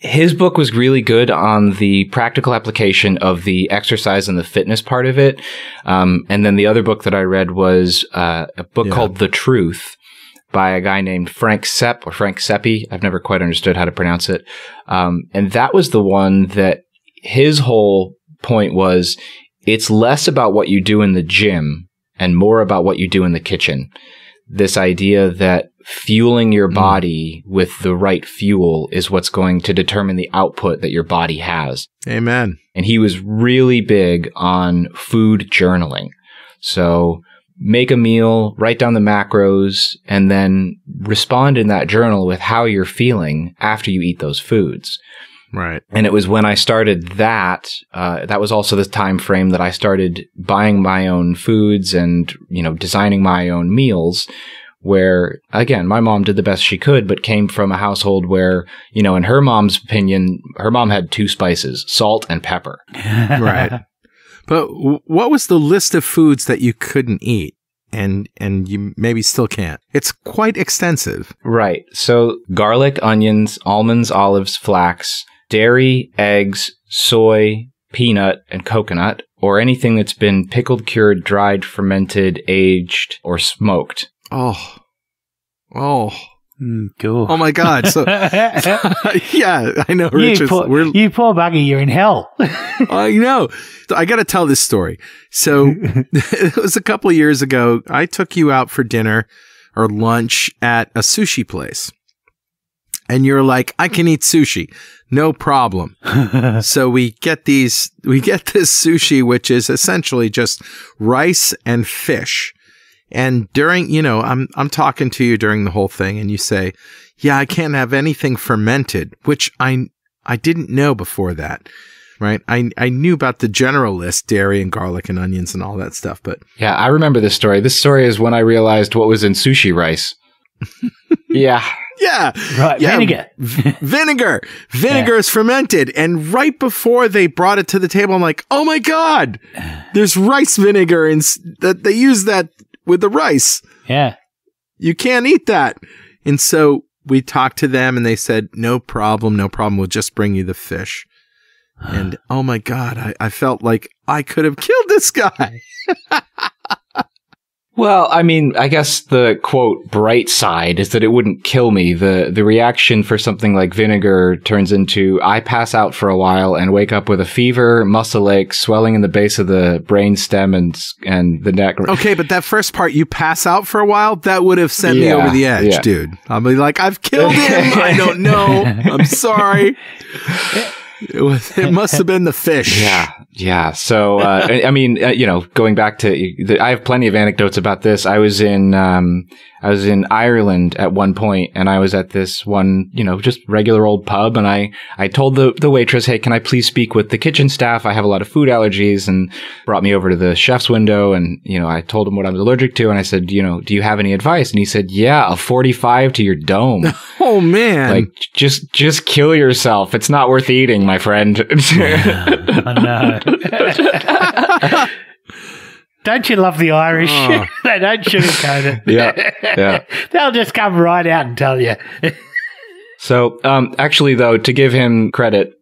His book was really good on the practical application of the exercise and the fitness part of it. And then the other book that I read was a book called The Truth by a guy named Frank Sepp or Frank Seppi. I've never quite understood how to pronounce it. And that was the one that his whole point was, it's less about what you do in the gym and more about what you do in the kitchen. This idea that fueling your body with the right fuel is what's going to determine the output that your body has. Amen. And he was really big on food journaling. So make a meal, write down the macros, and then respond in that journal with how you're feeling after you eat those foods. Right. And it was when I started that was also the time frame that I started buying my own foods and, designing my own meals, where, again, my mom did the best she could, but came from a household where, in her mom's opinion, her mom had 2 spices, salt and pepper. Right. But what was the list of foods that you couldn't eat? And you maybe still can't. It's quite extensive. Right. So garlic, onions, almonds, olives, flax, dairy, eggs, soy, peanut, and coconut, or anything that's been pickled, cured, dried, fermented, aged, or smoked. Oh. Cool. Oh my God. So, yeah, I know, Richard. You poor bugger, you're in hell. I know. So I got to tell this story. So it was a couple of years ago. I took you out for dinner or lunch at a sushi place. And you're like, I can eat sushi. No problem. So we get this sushi, which is essentially just rice and fish. And during, I'm talking to you during the whole thing and you say, yeah, I can't have anything fermented, which I didn't know before that. Right. I knew about the general list, dairy and garlic and onions and all that stuff. But yeah, I remember this story. This story is when I realized what was in sushi rice. Yeah. Yeah. Right. Yeah. Vinegar. Vinegar is fermented. And right before they brought it to the table, I'm like, oh my God, there's rice vinegar and that they use that with the rice. Yeah. You can't eat that. And so we talked to them and they said, no problem. We'll just bring you the fish. And oh my God, I felt like I could have killed this guy. Well, I mean, I guess the quote bright side is that it wouldn't kill me. The reaction for something like vinegar turns into I pass out for a while and wake up with a fever, muscle ache, swelling in the base of the brain stem and the neck. Okay, but that first part, you pass out for a while, that would have sent me over the edge, dude. I'll be like, I've killed him. I don't know. I'm sorry. It must have been the fish. Yeah. So, I mean, going back to, I have plenty of anecdotes about this. I was in Ireland at one point and I was at this one, just regular old pub. And I told the waitress, hey, can I please speak with the kitchen staff? I have a lot of food allergies, and brought me over to the chef's window. And, I told him what I was allergic to. And I said, do you have any advice? And he said, yeah, a 45 to your dome. Oh man. Like, just kill yourself. It's not worth eating, my friend. I know. Don't you love the Irish? Oh. They don't sugarcoat it. Yeah. They'll just come right out and tell you. So, actually, though, to give him credit,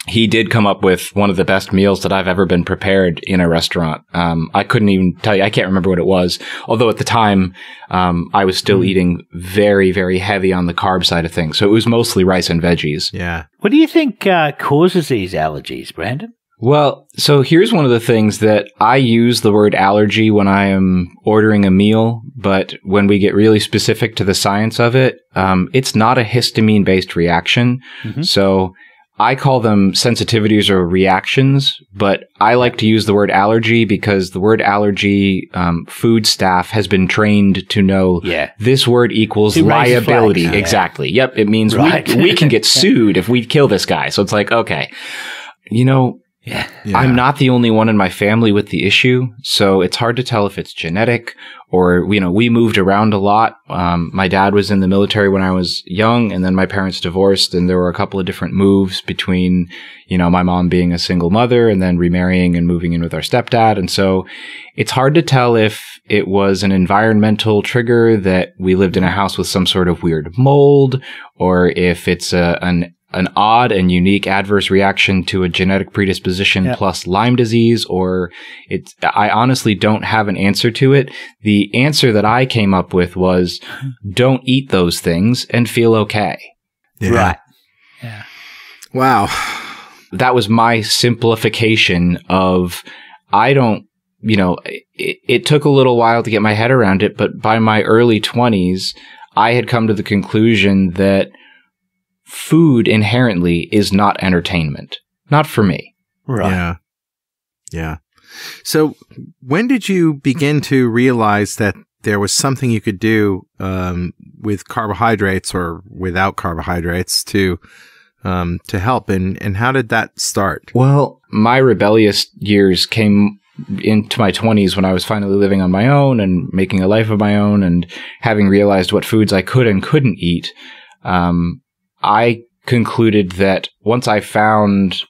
he did come up with one of the best meals that I've ever been prepared in a restaurant. I couldn't even tell you. I can't remember what it was. Although at the time, I was still eating very, very heavy on the carb side of things. So it was mostly rice and veggies. Yeah. What do you think causes these allergies, Brandon? Well, so here's one of the things that I use the word allergy when I am ordering a meal, but when we get really specific to the science of it, it's not a histamine-based reaction. Mm-hmm. So I call them sensitivities or reactions, but I like to use the word allergy because the word allergy, food staff has been trained to know this word equals liability. Exactly. Yep. It means we can get sued if we kill this guy. So it's like, okay, I'm not the only one in my family with the issue, so it's hard to tell if it's genetic or, we moved around a lot. My dad was in the military when I was young, and then my parents divorced, and there were a couple of different moves between, my mom being a single mother and then remarrying and moving in with our stepdad. And so it's hard to tell if it was an environmental trigger that we lived in a house with some sort of weird mold, or if it's an odd and unique adverse reaction to a genetic predisposition plus Lyme disease, or I honestly don't have an answer to it. The answer that I came up with was don't eat those things and feel okay. Yeah. Right. Yeah. Wow. That was my simplification of, it took a little while to get my head around it, but by my early 20s, I had come to the conclusion that food inherently is not entertainment. Not for me. Right. Yeah. So when did you begin to realize that there was something you could do with carbohydrates or without carbohydrates to help, and how did that start? Well, my rebellious years came into my 20s when I was finally living on my own and making a life of my own, and having realized what foods I could and couldn't eat. I concluded that once I found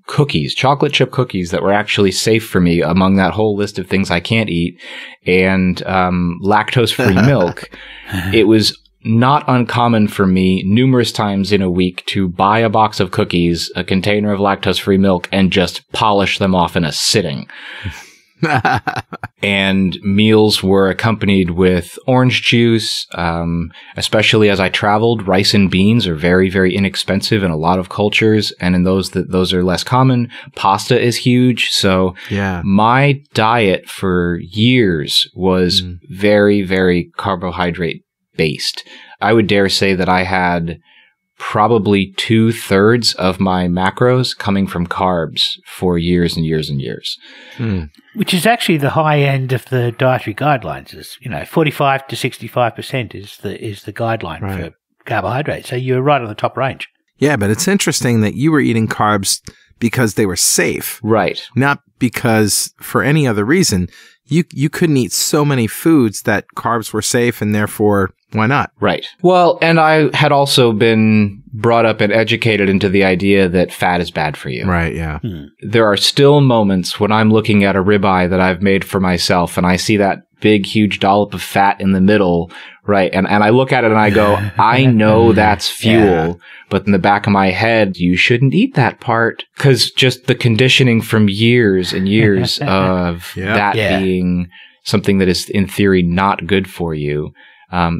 cookies, chocolate chip cookies that were actually safe for me among that whole list of things I can't eat, and lactose-free milk, it was not uncommon for me numerous times in a week to buy a box of cookies, a container of lactose-free milk, and just polish them off in a sitting. And meals were accompanied with orange juice, especially as I traveled. Rice and beans are very, very inexpensive in a lot of cultures, and in those are less common. Pasta is huge. So my diet for years was very, very carbohydrate based. I would dare say that I had probably 2/3 of my macros coming from carbs for years and years and years. Which is actually the high end of the dietary guidelines. Is 45 to 65% is the guideline for carbohydrates. So you're right on the top range. Yeah, but it's interesting that you were eating carbs because they were safe, right? Not because for any other reason. You couldn't eat so many foods that carbs were safe, and therefore, why not? Right. Well, and I had also been brought up and educated into the idea that fat is bad for you. Right, yeah. There are still moments when I'm looking at a ribeye that I've made for myself, and I see that big, huge dollop of fat in the middle, right? And I look at it and I go, I know that's fuel, but in the back of my head, you shouldn't eat that part. Because just the conditioning from years and years of that being something that is, in theory, not good for you,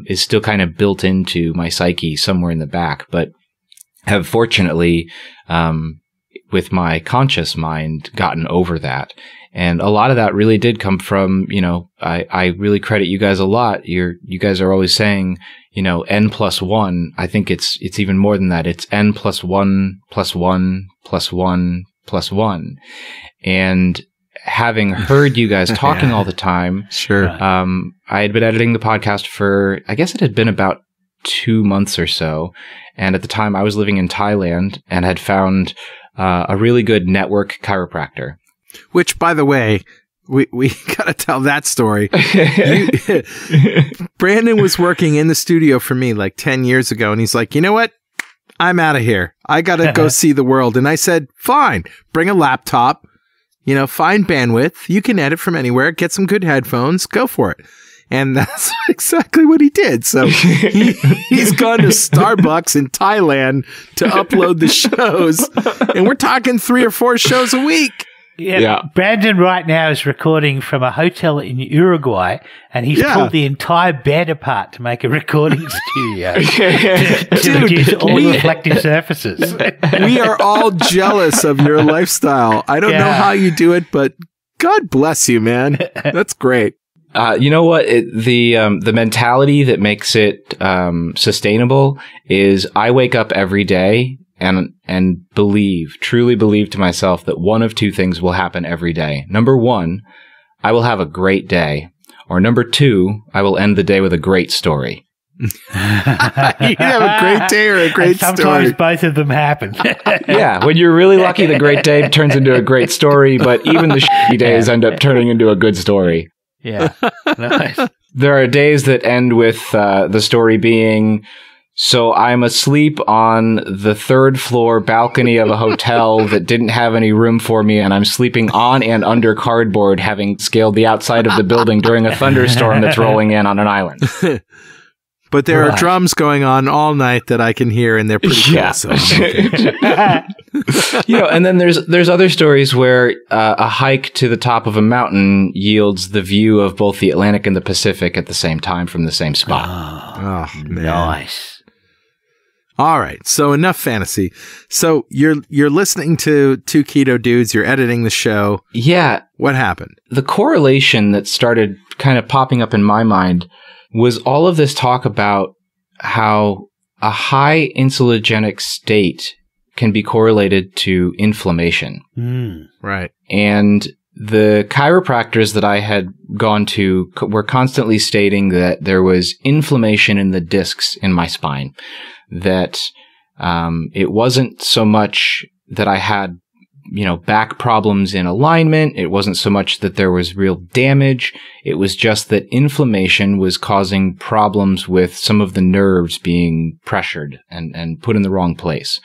is still kind of built into my psyche somewhere in the back. But have fortunately, with my conscious mind, gotten over that. And a lot of that really did come from, I really credit you guys a lot. You guys are always saying, N+1. I think it's even more than that. It's N+1 plus 1 plus 1 plus 1. And having heard you guys talking all the time, sure. I had been editing the podcast for, I guess it had been about 2 months or so. And at the time I was living in Thailand and had found a really good network chiropractor. Which, by the way, we got to tell that story. Brandon was working in the studio for me like 10 years ago, and he's like, you know what? I'm out of here. I got to go see the world. And I said, fine, bring a laptop, find bandwidth. You can edit from anywhere, get some good headphones, go for it. And that's exactly what he did. So he's gone to Starbucks in Thailand to upload the shows. And we're talking 3 or 4 shows a week. Yeah. Brandon right now is recording from a hotel in Uruguay, and he's pulled the entire bed apart to make a recording studio to reduce all the reflective surfaces. We are all jealous of your lifestyle. I don't know how you do it, but God bless you, man. That's great. You know what? The mentality that makes it sustainable is I wake up every day and truly believe to myself that one of 2 things will happen every day. Number 1, I will have a great day. Or number 2, I will end the day with a great story. You have a great day or a great story. Sometimes both of them happen. Yeah, when you're really lucky, the great day turns into a great story, but even the shitty days end up turning into a good story. Yeah, nice. There are days that end with the story being, so I'm asleep on the 3rd floor balcony of a hotel that didn't have any room for me, and I'm sleeping on and under cardboard, having scaled the outside of the building during a thunderstorm that's rolling in on an island. But there are drums going on all night that I can hear, and they're pretty cool. Yeah. So and then there's other stories where a hike to the top of a mountain yields the view of both the Atlantic and the Pacific at the same time from the same spot. Oh man. Nice. All right, so enough fantasy. So you're listening to 2 Keto Dudes. You're editing the show. Yeah. What happened? The correlation that started kind of popping up in my mind was all of this talk about how a high insulinogenic state can be correlated to inflammation. Right. And the chiropractors that I had gone to were constantly stating that there was inflammation in the discs in my spine, that it wasn't so much that I had, back problems in alignment. It wasn't so much that there was real damage. It was just that inflammation was causing problems with some of the nerves being pressured and put in the wrong place.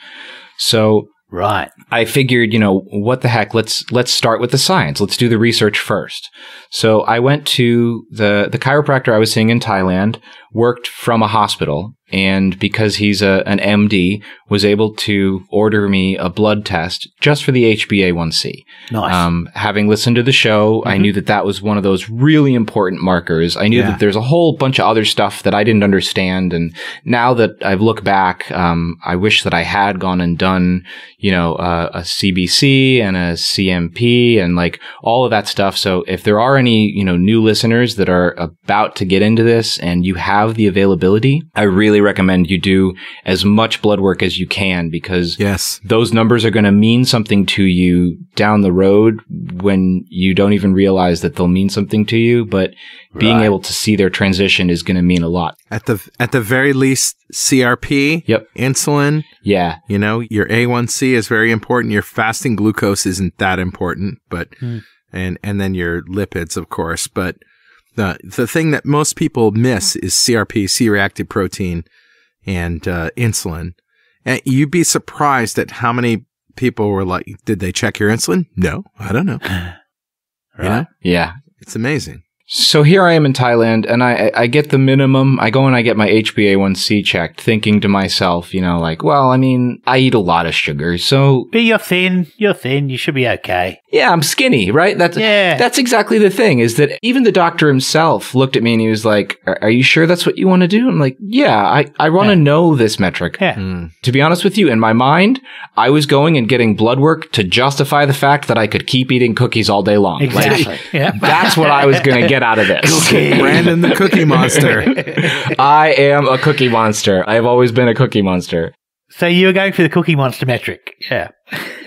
So right. I figured, what the heck, let's start with the science. Let's do the research first. So I went to the chiropractor I was seeing in Thailand, worked from a hospital, and because he's an MD, was able to order me a blood test just for the HbA1c. Nice. Having listened to the show, I knew that was one of those really important markers. I knew that there's a whole bunch of other stuff that I didn't understand. And now that I've looked back, I wish that I had gone and done, a CBC and a CMP and like all of that stuff. So if there are any, new listeners that are about to get into this and you have the availability, I really recommend you do as much blood work as you can, because those numbers are going to mean something to you down the road when you don't even realize that they'll mean something to you. But being able to see their transition is going to mean a lot. At the very least, CRP, insulin. Yeah. Your A1C is very important. Your fasting glucose isn't that important, but and then your lipids, of course. But the thing that most people miss is CRP, C-reactive protein, and insulin. And you'd be surprised at how many people were like, "Did they check your insulin?" No, I don't know. Right? Yeah. It's amazing. So here I am in Thailand, and I get the minimum. I go and I get my HbA1c checked, thinking to myself, well, I eat a lot of sugar, so... But you're thin, you should be okay. Yeah, I'm skinny, right? That's exactly the thing, is that even the doctor himself looked at me and he was like, are you sure that's what you want to do? I'm like, yeah, I want to know this metric. Yeah. To be honest with you, in my mind, I was going and getting blood work to justify the fact that I could keep eating cookies all day long. Exactly. That's what I was going to get out of this. Brandon the Cookie Monster. I am a cookie monster. I have always been a cookie monster. So you were going for the Cookie Monster metric. Yeah.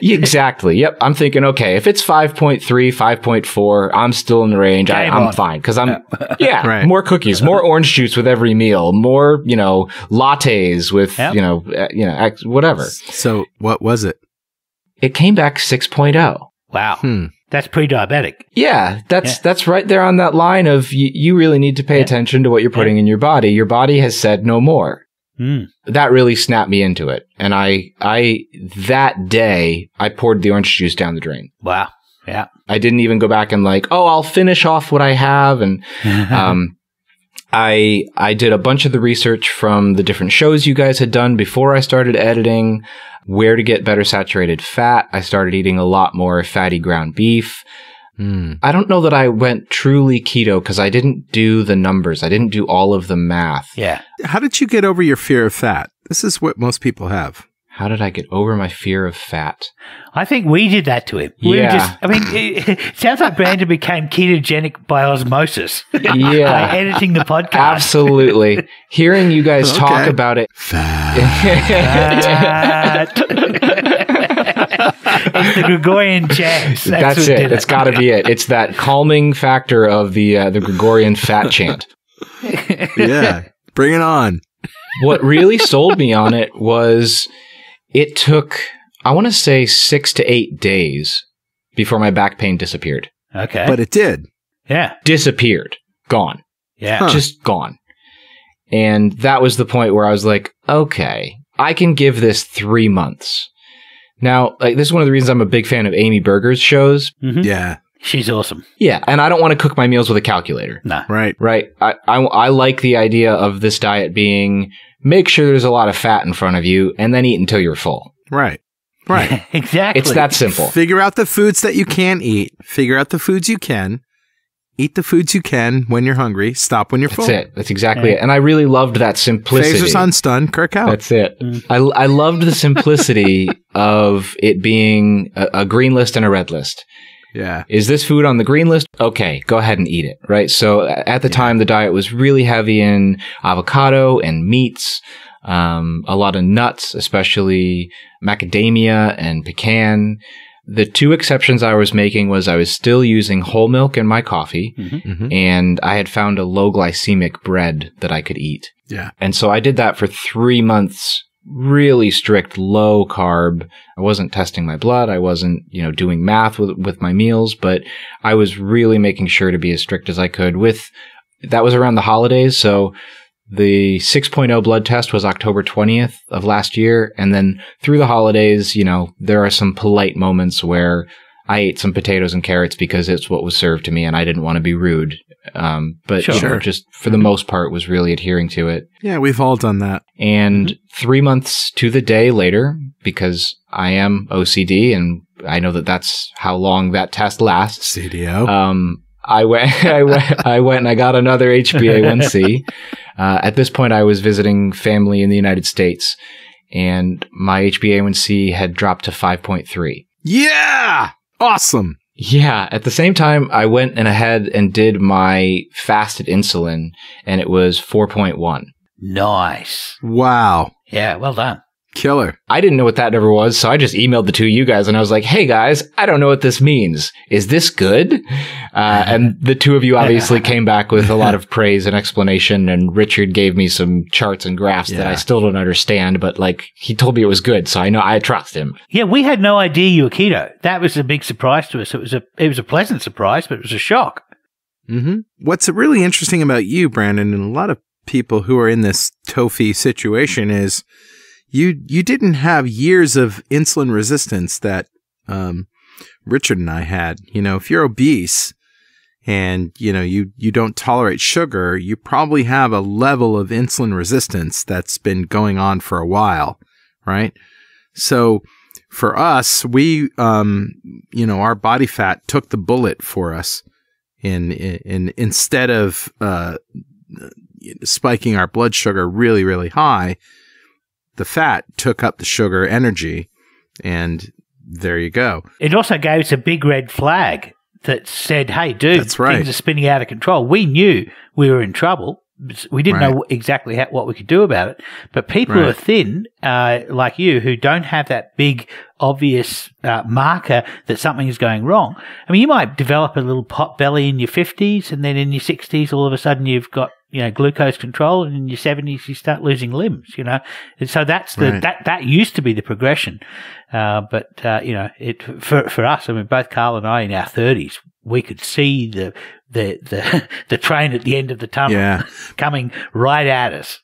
Exactly. Yep. I'm thinking, okay, if it's 5.3, 5.4, I'm still in the range. I'm fine. Because I'm, more cookies, more orange juice with every meal, more, lattes with, whatever. So what was it? It came back 6.0. Wow. That's pre-diabetic. Yeah, that's right there on that line of you really need to pay attention to what you're putting in your body. Your body has said no more. That really snapped me into it. And that day, I poured the orange juice down the drain. Wow. Yeah. I didn't even go back and I'll finish off what I have. And I did a bunch of the research from the different shows you guys had done before I started editing, where to get better saturated fat. I started eating a lot more fatty ground beef. I don't know that I went truly keto because I didn't do the numbers. I didn't do all of the math. Yeah. How did you get over your fear of fat? This is what most people have. How did I get over my fear of fat? I think we did that to him. It sounds like Brandon became ketogenic by osmosis. By editing the podcast. Absolutely. Hearing you guys talk about it. It's the Gregorian chant. That's it. It's got to be it. It's that calming factor of the Gregorian fat chant. Yeah. Bring it on. What really sold me on it was it took, I want to say 6 to 8 days before my back pain disappeared. Okay. But it did. Yeah. Disappeared. Gone. Yeah. Just gone. And that was the point where I was like, okay, I can give this 3 months. Now, this is one of the reasons I'm a big fan of Amy Berger's shows. Yeah. She's awesome. Yeah, and I don't want to cook my meals with a calculator. No. Right. Right. I like the idea of this diet being make sure there's a lot of fat in front of you and then eat until you're full. Right. Exactly. It's that simple. Figure out the foods that you can eat. Figure out the foods you can. Eat the foods you can when you're hungry. Stop when you're full. That's it. That's exactly it. And I really loved that simplicity. Phaser on stun, Kirk out. That's it. I loved the simplicity of it being a green list and a red list. Yeah. Is this food on the green list? Okay, go ahead and eat it, right? So at the time, the diet was really heavy in avocado and meats, a lot of nuts, especially macadamia and pecan. The two exceptions I was making was I was still using whole milk in my coffee, and I had found a low glycemic bread that I could eat. Yeah. And so I did that for 3 months, really strict, low carb. I wasn't testing my blood. I wasn't, doing math with my meals, but I was really making sure to be as strict as I could that was around the holidays. So the 6.0 blood test was October 20th of last year. And then through the holidays, there are some polite moments where I ate some potatoes and carrots because it's what was served to me and I didn't want to be rude. But just for the most part was really adhering to it. Yeah, we've all done that. And 3 months to the day later, because I am OCD and I know that that's how long that test lasts. CDO. I went and I got another HbA1c. At this point, I was visiting family in the United States, and my HbA1c had dropped to 5.3. Yeah! Awesome. Yeah. At the same time, I went ahead and did my fasted insulin, and it was 4.1. Nice. Wow. Yeah, well done. Killer. I didn't know what that ever was, so I just emailed the two of you guys, and I was like, hey, guys, I don't know what this means. Is this good? And the two of you obviously came back with a lot of praise and explanation, and Richard gave me some charts and graphs that I still don't understand, but, he told me it was good, so I know I trust him. Yeah, we had no idea you were keto. That was a big surprise to us. It was a pleasant surprise, but it was a shock. Mm-hmm. What's really interesting about you, Brandon, and a lot of people who are in this TOFI situation is you didn't have years of insulin resistance that Richard and I had. If you're obese and you don't tolerate sugar, you probably have a level of insulin resistance that's been going on for a while, right? So for us, we our body fat took the bullet for us in instead of spiking our blood sugar really, really high. The fat took up the sugar energy, and there you go. It also gave us a big red flag that said, hey, dude, That's right. Things are spinning out of control. We knew we were in trouble. We didn't know exactly what we could do about it. But people who are thin, like you, who don't have that big, obvious marker that something is going wrong. I mean, you might develop a little pot belly in your 50s, and then in your 60s, all of a sudden you've got glucose control, and in your 70s you start losing limbs, and so that's that used to be the progression, but for us, I mean, both Carl and I in our 30s, we could see the train at the end of the tunnel coming right at us.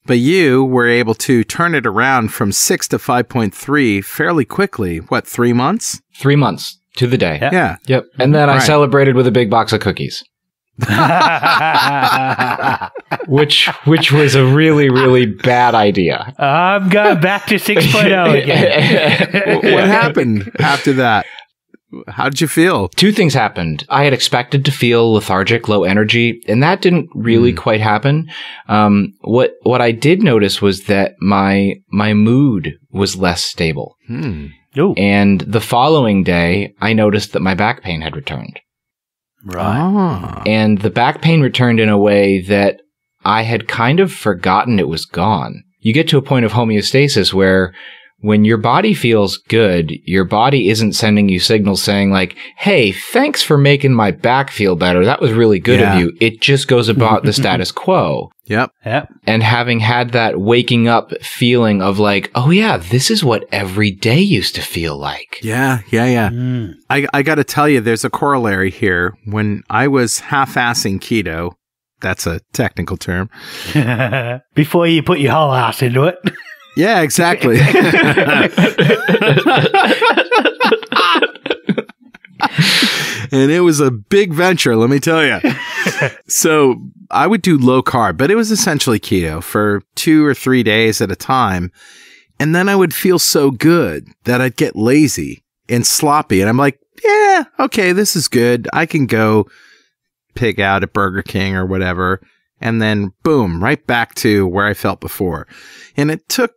But you were able to turn it around from 6 to 5.3 fairly quickly. What, 3 months? 3 months to the day. Yeah. Yep. And then I celebrated with a big box of cookies. which was a really, really bad idea. I'm going back to 6.0 again. What happened after that? How did you feel? Two things happened. I had expected to feel lethargic, low energy, and that didn't really quite happen. What I did notice was that my mood was less stable. Ooh. And the following day, I noticed that my back pain had returned. Right. And the back pain returned in a way that I had kind of forgotten it was gone. You get to a point of homeostasis where when your body feels good, your body isn't sending you signals saying like, hey, thanks for making my back feel better. That was really good of you. It just goes about the status quo. Yep. And having had that waking up feeling of like, oh yeah, this is what every day used to feel like. Yeah. I got to tell you, there's a corollary here. When I was half-assing keto, that's a technical term. Before you put your whole ass into it. Yeah, exactly. And it was a big venture, let me tell you. So I would do low carb, but it was essentially keto for 2 or 3 days at a time. And then I would feel so good that I'd get lazy and sloppy. And I'm like, yeah, okay, this is good. I can go pig out at Burger King or whatever. And then boom, right back to where I felt before. And it took,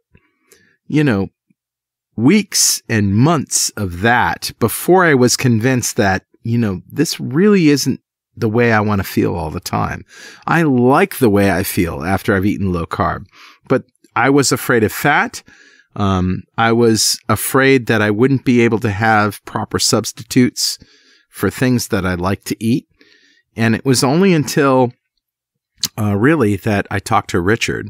weeks and months of that before I was convinced that, this really isn't the way I want to feel all the time. I like the way I feel after I've eaten low carb, but I was afraid of fat. I was afraid that I wouldn't be able to have proper substitutes for things that I like to eat. And it was only until really that I talked to Richard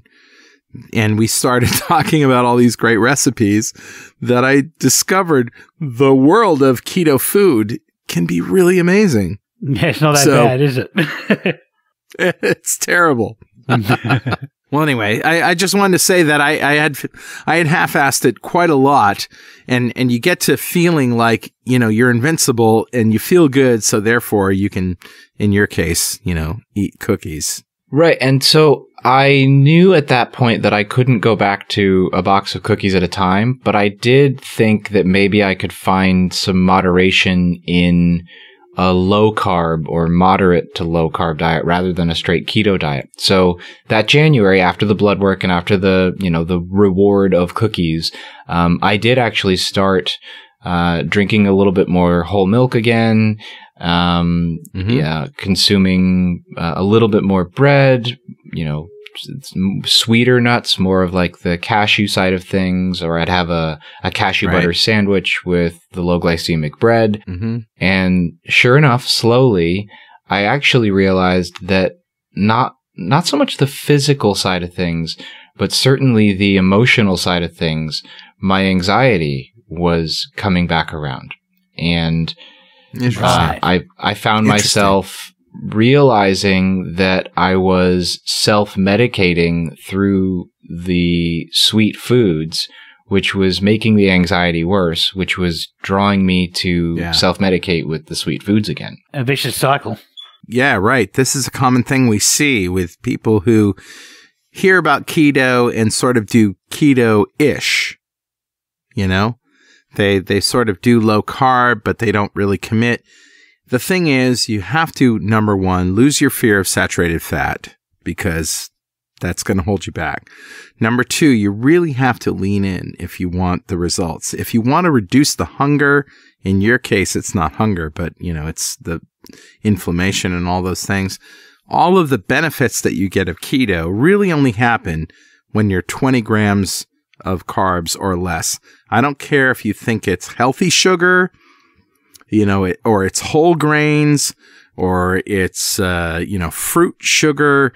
and we started talking about all these great recipes that I discovered the world of keto food can be really amazing. Yeah, it's not that bad, is it? It's terrible. Well, anyway, I just wanted to say that I had half-assed it quite a lot, and you get to feeling like, you're invincible and you feel good, so therefore you can, in your case, eat cookies. Right, and so I knew at that point that I couldn't go back to a box of cookies at a time, but I did think that maybe I could find some moderation in a low carb or moderate to low carb diet rather than a straight keto diet. So that January, after the blood work and after the, the reward of cookies, I did actually start drinking a little bit more whole milk again, consuming a little bit more bread, sweeter nuts, more of like the cashew side of things, or I'd have a cashew butter sandwich with the low glycemic bread. And sure enough, slowly, I actually realized that not so much the physical side of things, but certainly the emotional side of things, my anxiety was coming back around. And I found myself realizing that I was self-medicating through the sweet foods, which was making the anxiety worse, which was drawing me to self-medicate with the sweet foods again. A vicious cycle. Yeah, right. This is a common thing we see with people who hear about keto and sort of do keto-ish. They sort of do low carb, but they don't really commit. The thing is, you have to, number one, lose your fear of saturated fat because that's going to hold you back. Number two, you really have to lean in if you want the results. If you want to reduce the hunger, in your case, it's not hunger, but, it's the inflammation and all those things. All of the benefits that you get of keto really only happen when you're 20 grams of carbs or less. I don't care if you think it's healthy sugar, or it's whole grains, or it's, fruit sugar.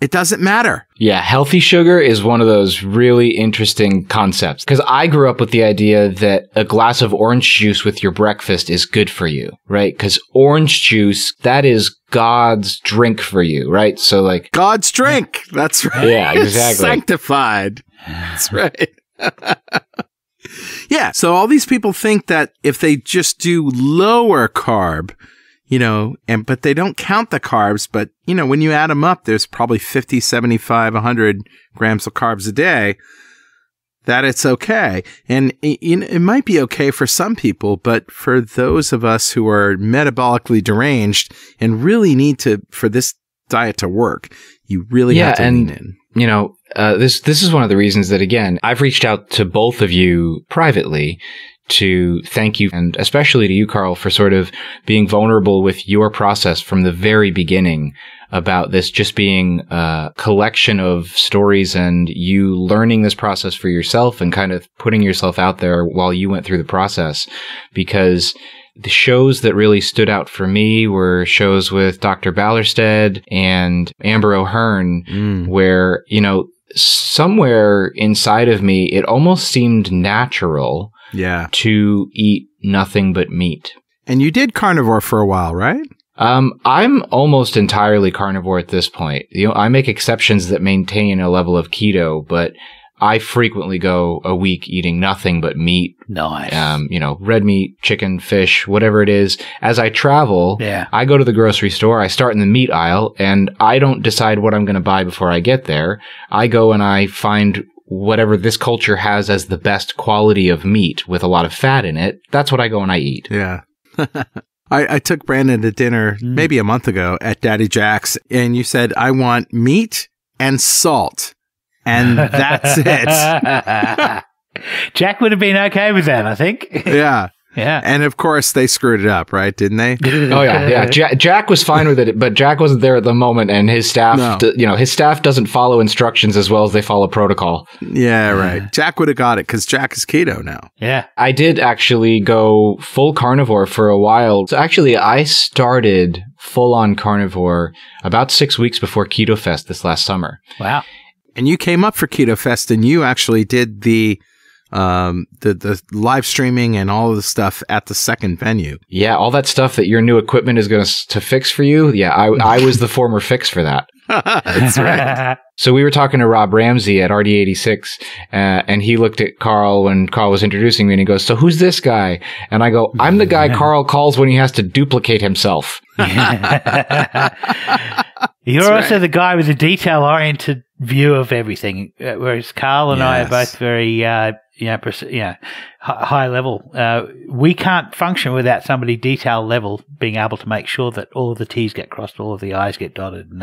It doesn't matter. Yeah, healthy sugar is one of those really interesting concepts. Because I grew up with the idea that a glass of orange juice with your breakfast is good for you, right? Because orange juice, that is God's drink for you, right? So like... God's drink! That's right. Yeah, exactly. It's sanctified. That's right. Yeah, so all these people think that if they just do lower carb, but they don't count the carbs, but, when you add them up, there's probably 50, 75, 100 grams of carbs a day, that it's okay. And it might be okay for some people, but for those of us who are metabolically deranged and really need for this diet to work, you really have to lean in. This is one of the reasons that, again, I've reached out to both of you privately to thank you, and especially to you, Carl, for sort of being vulnerable with your process from the very beginning about this just being a collection of stories and you learning this process for yourself and kind of putting yourself out there while you went through the process. Because the shows that really stood out for me were shows with Dr. Ballerstedt and Amber O'Hearn, where, somewhere inside of me, it almost seemed natural to eat nothing but meat. And you did carnivore for a while, right? I'm almost entirely carnivore at this point. I make exceptions that maintain a level of keto, but I frequently go a week eating nothing but meat. Nice. Red meat, chicken, fish, whatever it is. As I travel, I go to the grocery store, I start in the meat aisle, and I don't decide what I'm going to buy before I get there. I go and I find whatever this culture has as the best quality of meat with a lot of fat in it. That's what I go and I eat. Yeah. I took Brandon to dinner maybe a month ago at Daddy Jack's, and you said, I want meat and salt. And that's it. Jack would have been okay with that, I think. Yeah. Yeah. And of course, they screwed it up, right? Didn't they? Oh yeah. Jack was fine with it, but Jack wasn't there at the moment, and his staff, his staff doesn't follow instructions as well as they follow protocol. Yeah, right. Jack would have got it because Jack is keto now. Yeah. I did actually go full carnivore for a while. So actually, I started full on carnivore about 6 weeks before Keto Fest this last summer. Wow. And you came up for Keto Fest, and you actually did the live streaming and all of the stuff at the second venue. Yeah, all that stuff that your new equipment is going to fix for you. Yeah, I was the former fix for that. That's right. So we were talking to Rob Ramsey at RD86, and he looked at Carl when Carl was introducing me, and he goes, "So who's this guy?" And I go, "I'm the guy Carl calls when he has to duplicate himself." You're also the guy with a detail-oriented view of everything, whereas Carl and I are both very, high level. We can't function without somebody detail level being able to make sure that all of the T's get crossed, all of the I's get dotted, and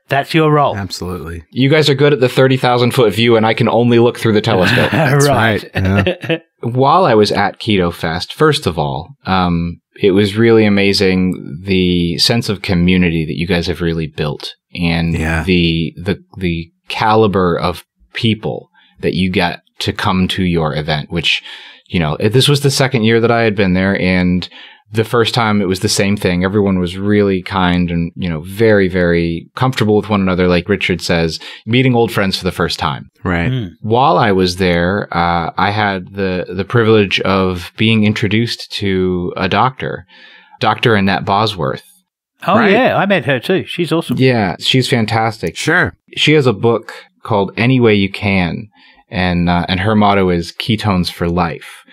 that's your role. Absolutely. You guys are good at the 30,000-foot view, and I can only look through the telescope. That's right. Yeah. While I was at Keto Fest, first of all, it was really amazing the sense of community that you guys have really built, and the caliber of people that you got to come to your event, which, this was the second year that I had been there, and the first time it was the same thing. Everyone was really kind and, very, very comfortable with one another. Like Richard says, meeting old friends for the first time. Right. While I was there, I had the privilege of being introduced to a Dr. Annette Bosworth. Oh, right? Yeah. I met her too. She's awesome. Yeah. She's fantastic. Sure. She has a book called Any Way You Can. And her motto is ketones for life.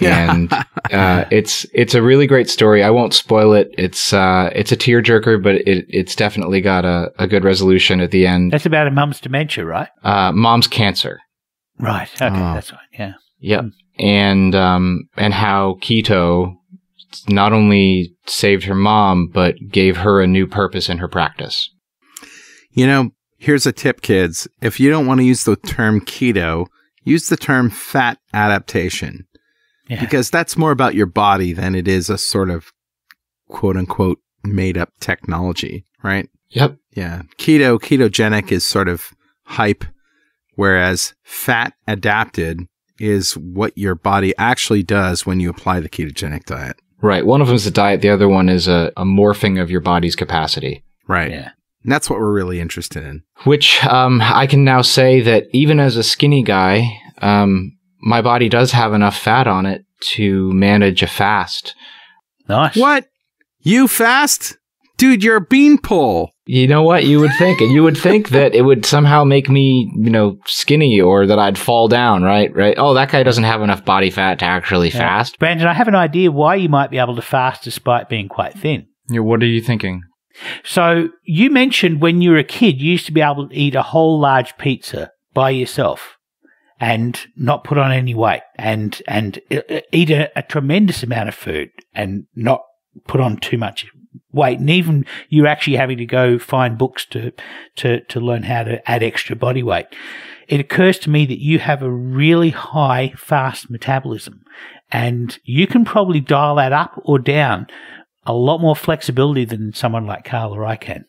And it's a really great story. I won't spoil it. It's a tearjerker, but it's definitely got a good resolution at the end. That's about a mum's dementia, right? Mom's cancer. Right. Okay, that's right. Yeah. Yep. And how keto not only saved her mom, but gave her a new purpose in her practice. Here's a tip, kids. If you don't want to use the term keto, use the term fat adaptation. Yeah. Because that's more about your body than it is a sort of quote-unquote made-up technology, right? Yep. Yeah. Ketogenic is sort of hype, whereas fat adapted is what your body actually does when you apply the ketogenic diet. Right. One of them is a diet. The other one is a morphing of your body's capacity. Right. Yeah. And that's what we're really interested in. Which I can now say that even as a skinny guy, my body does have enough fat on it to manage a fast. Nice. What? You fast? Dude, you're a beanpole. You know what? You would think. And you would think that it would somehow make me, skinny or that I'd fall down, right? Right. Oh, that guy doesn't have enough body fat to actually fast. Brandon, I have an idea why you might be able to fast despite being quite thin. Yeah, what are you thinking? So you mentioned when you were a kid, you used to be able to eat a whole large pizza by yourself and not put on any weight and eat a tremendous amount of food and not put on too much weight. And even you're actually having to go find books to learn how to add extra body weight. It occurs to me that you have a really high fast metabolism and you can probably dial that up or down a lot more flexibility than someone like Carl or I can.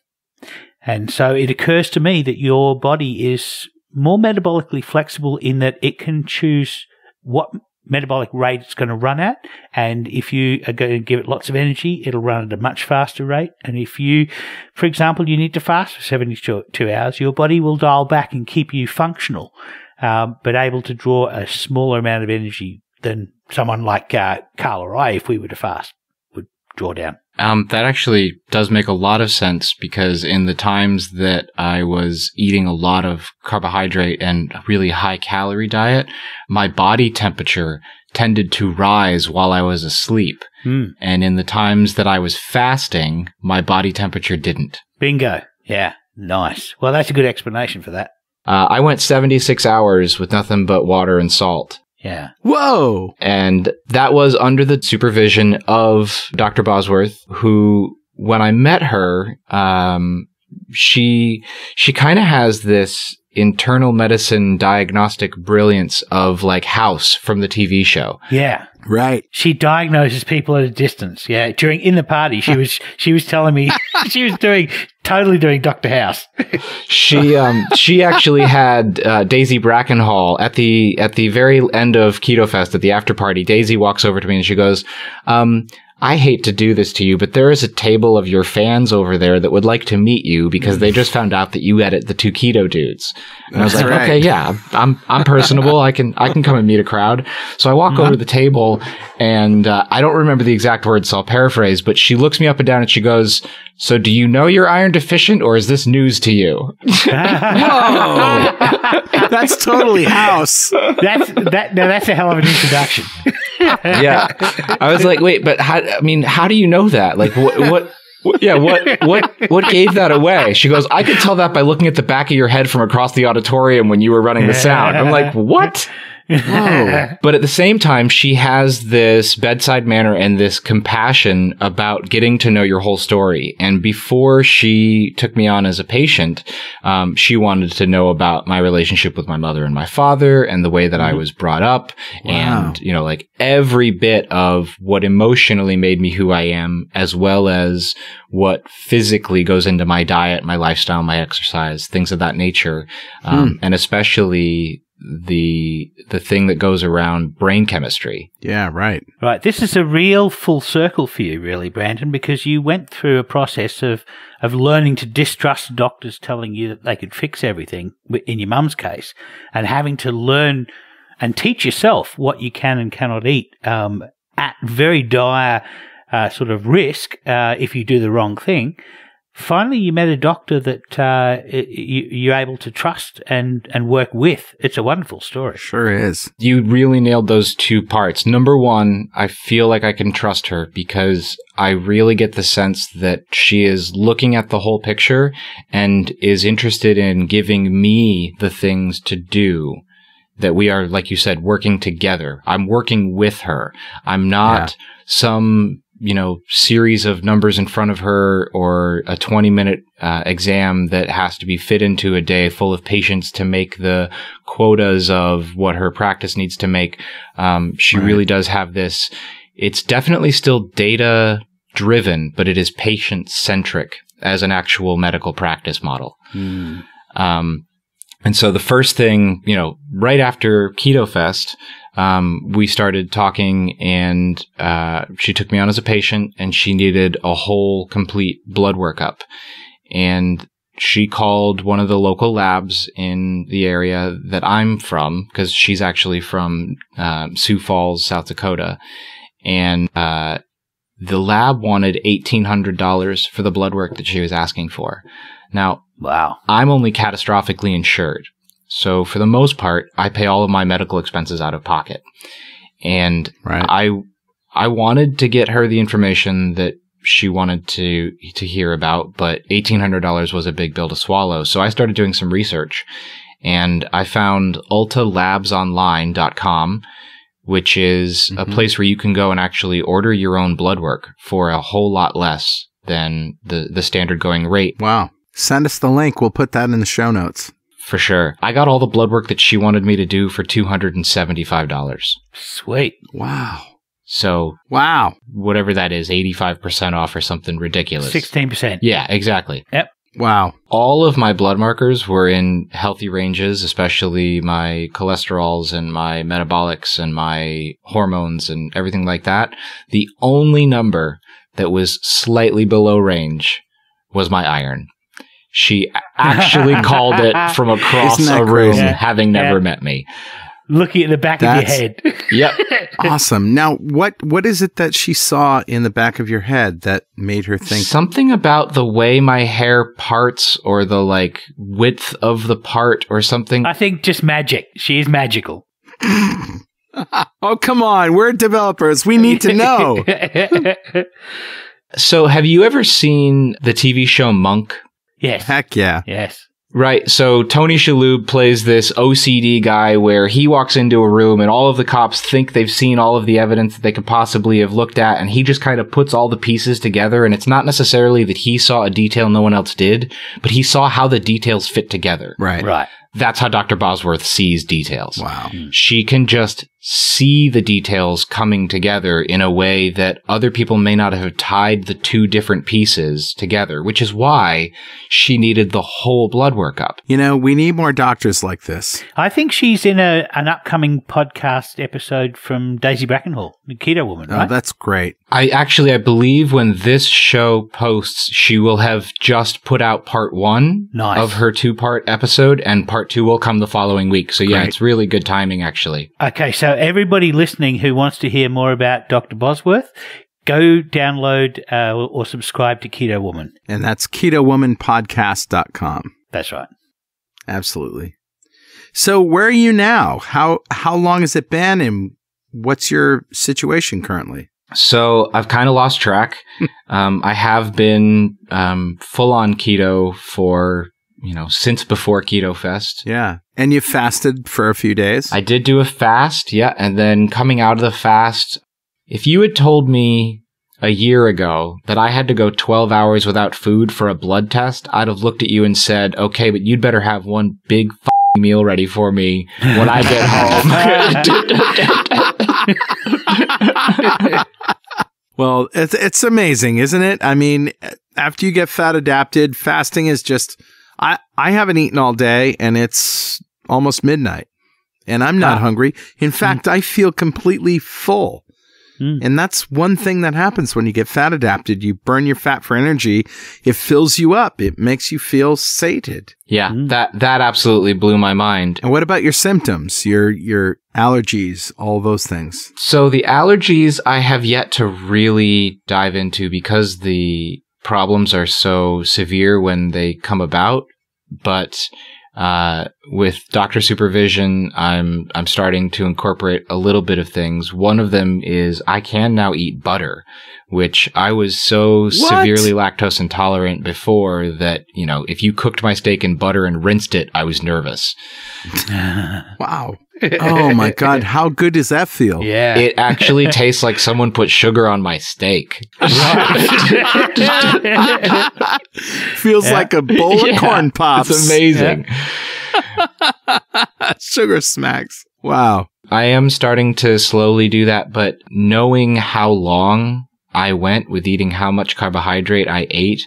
And so it occurs to me that your body is more metabolically flexible in that it can choose what metabolic rate it's going to run at. And if you are going to give it lots of energy, it'll run at a much faster rate. And if you, for example, you need to fast for 72 hours, your body will dial back and keep you functional, but able to draw a smaller amount of energy than someone like Carl or I, if we were to fast, would draw down. That actually does make a lot of sense because in the times that I was eating a lot of carbohydrate and really high calorie diet, my body temperature tended to rise while I was asleep. And in the times that I was fasting, my body temperature didn't. Bingo. Yeah. Nice. Well, that's a good explanation for that. I went 76 hours with nothing but water and salt. Yeah. Whoa. And that was under the supervision of Dr. Bosworth, who, when I met her, she kind of has this internal medicine diagnostic brilliance of like House from the TV show. Yeah. Right. She diagnoses people at a distance. Yeah. In the party, she was telling me she was totally doing Dr. House. She actually had Daisy Brackenhall at the very end of Keto Fest at the after party. Daisy walks over to me and she goes, I hate to do this to you, but there is a table of your fans over there that would like to meet you because they just found out that you edit the 2 Keto Dudes. And I was like, okay, yeah, I'm personable. I can come and meet a crowd. So I walk over to the table and I don't remember the exact words, so I'll paraphrase, but she looks me up and down and she goes, so do you know you're iron deficient or is this news to you? Whoa! That's totally House. That's a hell of an introduction. Yeah. I was like, wait, but how do you know that? Like what gave that away? She goes, I could tell that by looking at the back of your head from across the auditorium when you were running the sound. I'm like, what? Whoa. But at the same time, she has this bedside manner and this compassion about getting to know your whole story. And before she took me on as a patient, she wanted to know about my relationship with my mother and my father and the way that I was brought up. Wow. And, like every bit of what emotionally made me who I am, as well as what physically goes into my diet, my lifestyle, my exercise, things of that nature. And especially the thing that goes around brain chemistry. Yeah, right. Right. This is a real full circle for you, really, Brandon, because you went through a process of learning to distrust doctors telling you that they could fix everything, in your mum's case, and having to learn and teach yourself what you can and cannot eat at very dire sort of risk if you do the wrong thing. Finally, you met a doctor that you're able to trust and work with. It's a wonderful story. Sure is. You really nailed those 2 parts. Number one, I feel like I can trust her because I really get the sense that she is looking at the whole picture and is interested in giving me the things to do. That we are, like you said, working together. I'm working with her. I'm not some series of numbers in front of her or a 20-minute exam that has to be fit into a day full of patients to make the quotas of what her practice needs to make. She really does have this. It's definitely still data driven, but it is patient centric as an actual medical practice model. And so the first thing, right after Keto Fest, we started talking and she took me on as a patient and she needed a whole complete blood workup. And she called one of the local labs in the area that I'm from, because she's actually from Sioux Falls, South Dakota. And the lab wanted $1,800 for the blood work that she was asking for. Now, wow, I'm only catastrophically insured. So for the most part, I pay all of my medical expenses out of pocket. And I wanted to get her the information that she wanted to hear about, but $1,800 was a big bill to swallow. So I started doing some research and I found ultalabsonline.com, which is a place where you can go and actually order your own blood work for a whole lot less than the standard going rate. Wow. Send us the link. We'll put that in the show notes. For sure. I got all the blood work that she wanted me to do for $275. Sweet. Wow. So, wow. Whatever that is, 85% off or something ridiculous. 16%. Yeah, exactly. Yep. Wow. All of my blood markers were in healthy ranges, especially my cholesterols and my metabolics and my hormones and everything like that. The only number that was slightly below range was my iron. She actually called it from across a room, having never met me. Looking at the back of your head. Yep. Awesome. Now, what is it that she saw in the back of your head that made her think? Something about the way my hair parts or the width of the part or something. I think just magic. She is magical. Oh, come on. We're developers. We need to know. So have you ever seen the TV show Monk? Yes. Heck yeah. Yes. Right. So Tony Shalhoub plays this OCD guy where he walks into a room and all of the cops think they've seen all of the evidence that they could possibly have looked at. And he just kind of puts all the pieces together. And it's not necessarily that he saw a detail no one else did, but he saw how the details fit together. Right. Right. That's how Dr. Bosworth sees details. Wow. She can just see the details coming together in a way that other people may not have tied the two different pieces together, which is why she needed the whole blood work up. You know, we need more doctors like this. I think she's in an upcoming podcast episode from Daisy Brackenhall, the Keto Woman, right? Oh, that's great. I believe when this show posts, she will have just put out part 1 of her 2-part episode, and part 2 will come the following week. So yeah, it's really good timing, actually. Okay, so everybody listening who wants to hear more about Dr. Bosworth, go download or subscribe to Keto Woman. And that's ketowomanpodcast.com. That's right. Absolutely. So where are you now? How long has it been, and what's your situation currently? So I've kind of lost track. I have been full on keto for, since before Keto Fest. Yeah. And you fasted for a few days? I did do a fast, yeah. And then coming out of the fast, if you had told me a year ago that I had to go 12 hours without food for a blood test, I'd have looked at you and said, okay, but you'd better have one big meal ready for me when I get home. Well, it's amazing, isn't it? I mean, after you get fat adapted, fasting is just, I haven't eaten all day, and it's almost midnight, and I'm not hungry. In fact, I feel completely full. And that's one thing that happens when you get fat adapted. You burn your fat for energy. It fills you up. It makes you feel sated. Yeah, that absolutely blew my mind. And what about your symptoms, your allergies, all those things? So the allergies I have yet to really dive into because the problems are so severe when they come about. But with doctor supervision, I'm starting to incorporate a little bit of things. One of them is I can now eat butter, which I was so severely lactose intolerant before that, if you cooked my steak in butter and rinsed it, I was nervous. Wow. Oh my God. How good does that feel? Yeah. It actually tastes like someone put sugar on my steak. Feels like a bowl of corn pops. It's amazing. Sugar smacks. Wow. I am starting to slowly do that, but knowing how long I went with eating how much carbohydrate I ate,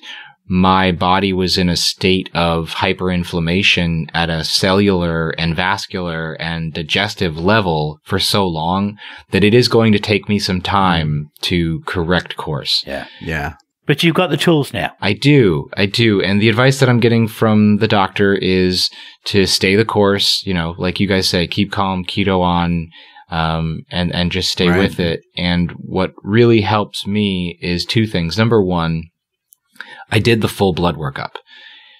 my body was in a state of hyperinflammation at a cellular and vascular and digestive level for so long that it is going to take me some time to correct course. Yeah. Yeah. But you've got the tools now. I do. And the advice that I'm getting from the doctor is to stay the course, like you guys say, keep calm, keto on, and just stay with it. And what really helps me is 2 things. Number 1, I did the full blood workup.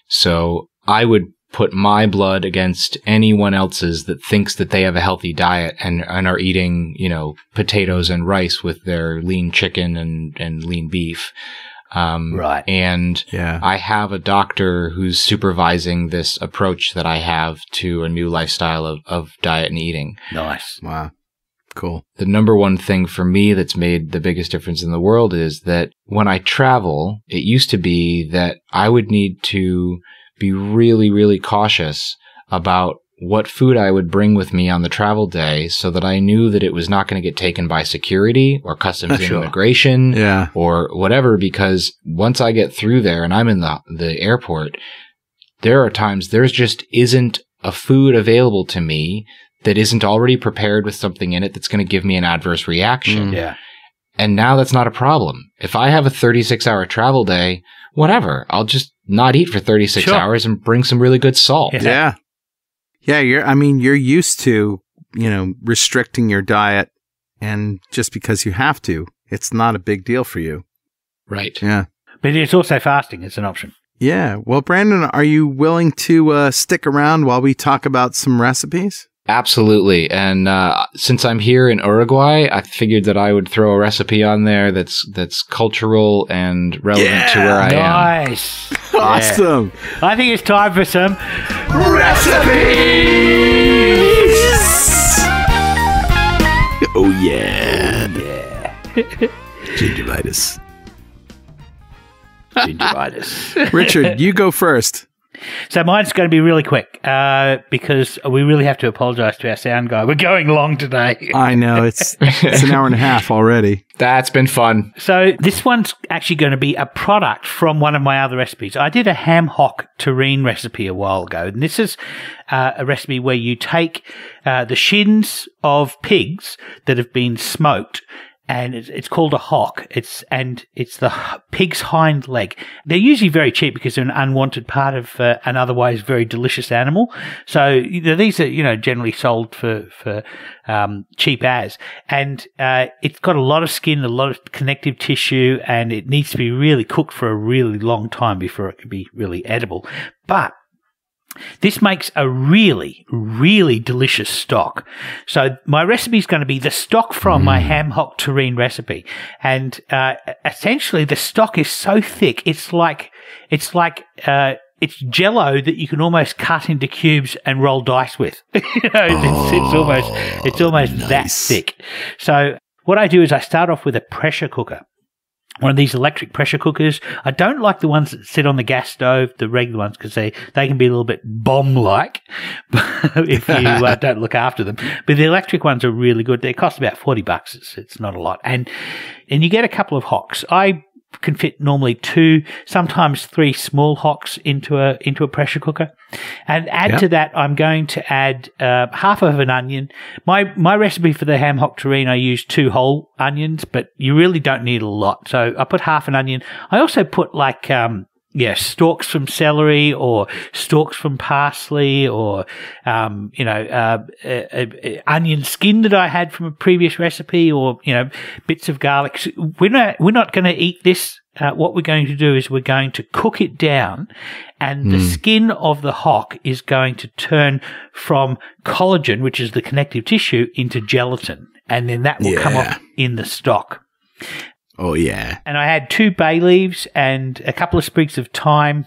So I would put my blood against anyone else's that thinks that they have a healthy diet and are eating, potatoes and rice with their lean chicken and lean beef. Right. And I have a doctor who's supervising this approach that I have to a new lifestyle of diet and eating. Nice. Wow. Cool. The number 1 thing for me that's made the biggest difference in the world is that when I travel, it used to be that I would need to be really, really cautious about what food I would bring with me on the travel day so that I knew that it was not going to get taken by security or customs and immigration or whatever, because once I get through there and I'm in the airport, there are times there just isn't a food available to me that isn't already prepared with something in it that's going to give me an adverse reaction. Yeah. And now that's not a problem. If I have a 36-hour travel day, whatever, I'll just not eat for 36 hours and bring some really good salt. Yeah. Yeah, you're used to, restricting your diet, and just because you have to, it's not a big deal for you. Right. Yeah. But it's also fasting. It's an option. Yeah. Well, Brandon, are you willing to stick around while we talk about some recipes? Absolutely. And since I'm here in Uruguay, I figured that I would throw a recipe on there that's cultural and relevant to where I am. Nice. Awesome. Yeah. I think it's time for some recipes. Oh, yeah. Gingivitis. Gingivitis. Richard, you go first. So mine's going to be really quick because we really have to apologise to our sound guy. We're going long today. I know. It's an hour and a half already. That's been fun. So this one's actually going to be a product from one of my other recipes. I did a ham hock terrine recipe a while ago, and this is a recipe where you take the shins of pigs that have been smoked, and it's called a hock. It's the pig's hind leg. They're usually very cheap because they're an unwanted part of an otherwise very delicious animal. So these are generally sold for cheap as, and it's got a lot of skin, a lot of connective tissue, and it needs to be really cooked for a really long time before it can be really edible. But this makes a really, really delicious stock. So my recipe is going to be the stock from my ham hock terrine recipe, and essentially the stock is so thick it's like it's Jello that you can almost cut into cubes and roll dice with. It's almost nice. That thick. So what I do is I start off with a pressure cooker. One of these electric pressure cookers. I don't like the ones that sit on the gas stove, the regular ones, because they can be a little bit bomb-like if you don't look after them. But the electric ones are really good. They cost about $40. It's not a lot. And you get a couple of hocks. I can fit normally 2, sometimes 3 small hocks into a pressure cooker. And add to that, I'm going to add half of an onion. My recipe for the ham hock terrine, I use 2 whole onions, but you really don't need a lot. So I put half an onion. I also put stalks from celery or stalks from parsley or, onion skin that I had from a previous recipe or, bits of garlic. We're not going to eat this. What we're going to do is we're going to cook it down, and the skin of the hock is going to turn from collagen, which is the connective tissue, into gelatin, and then that will come off in the stock. Oh, yeah. And I had 2 bay leaves and a couple of sprigs of thyme,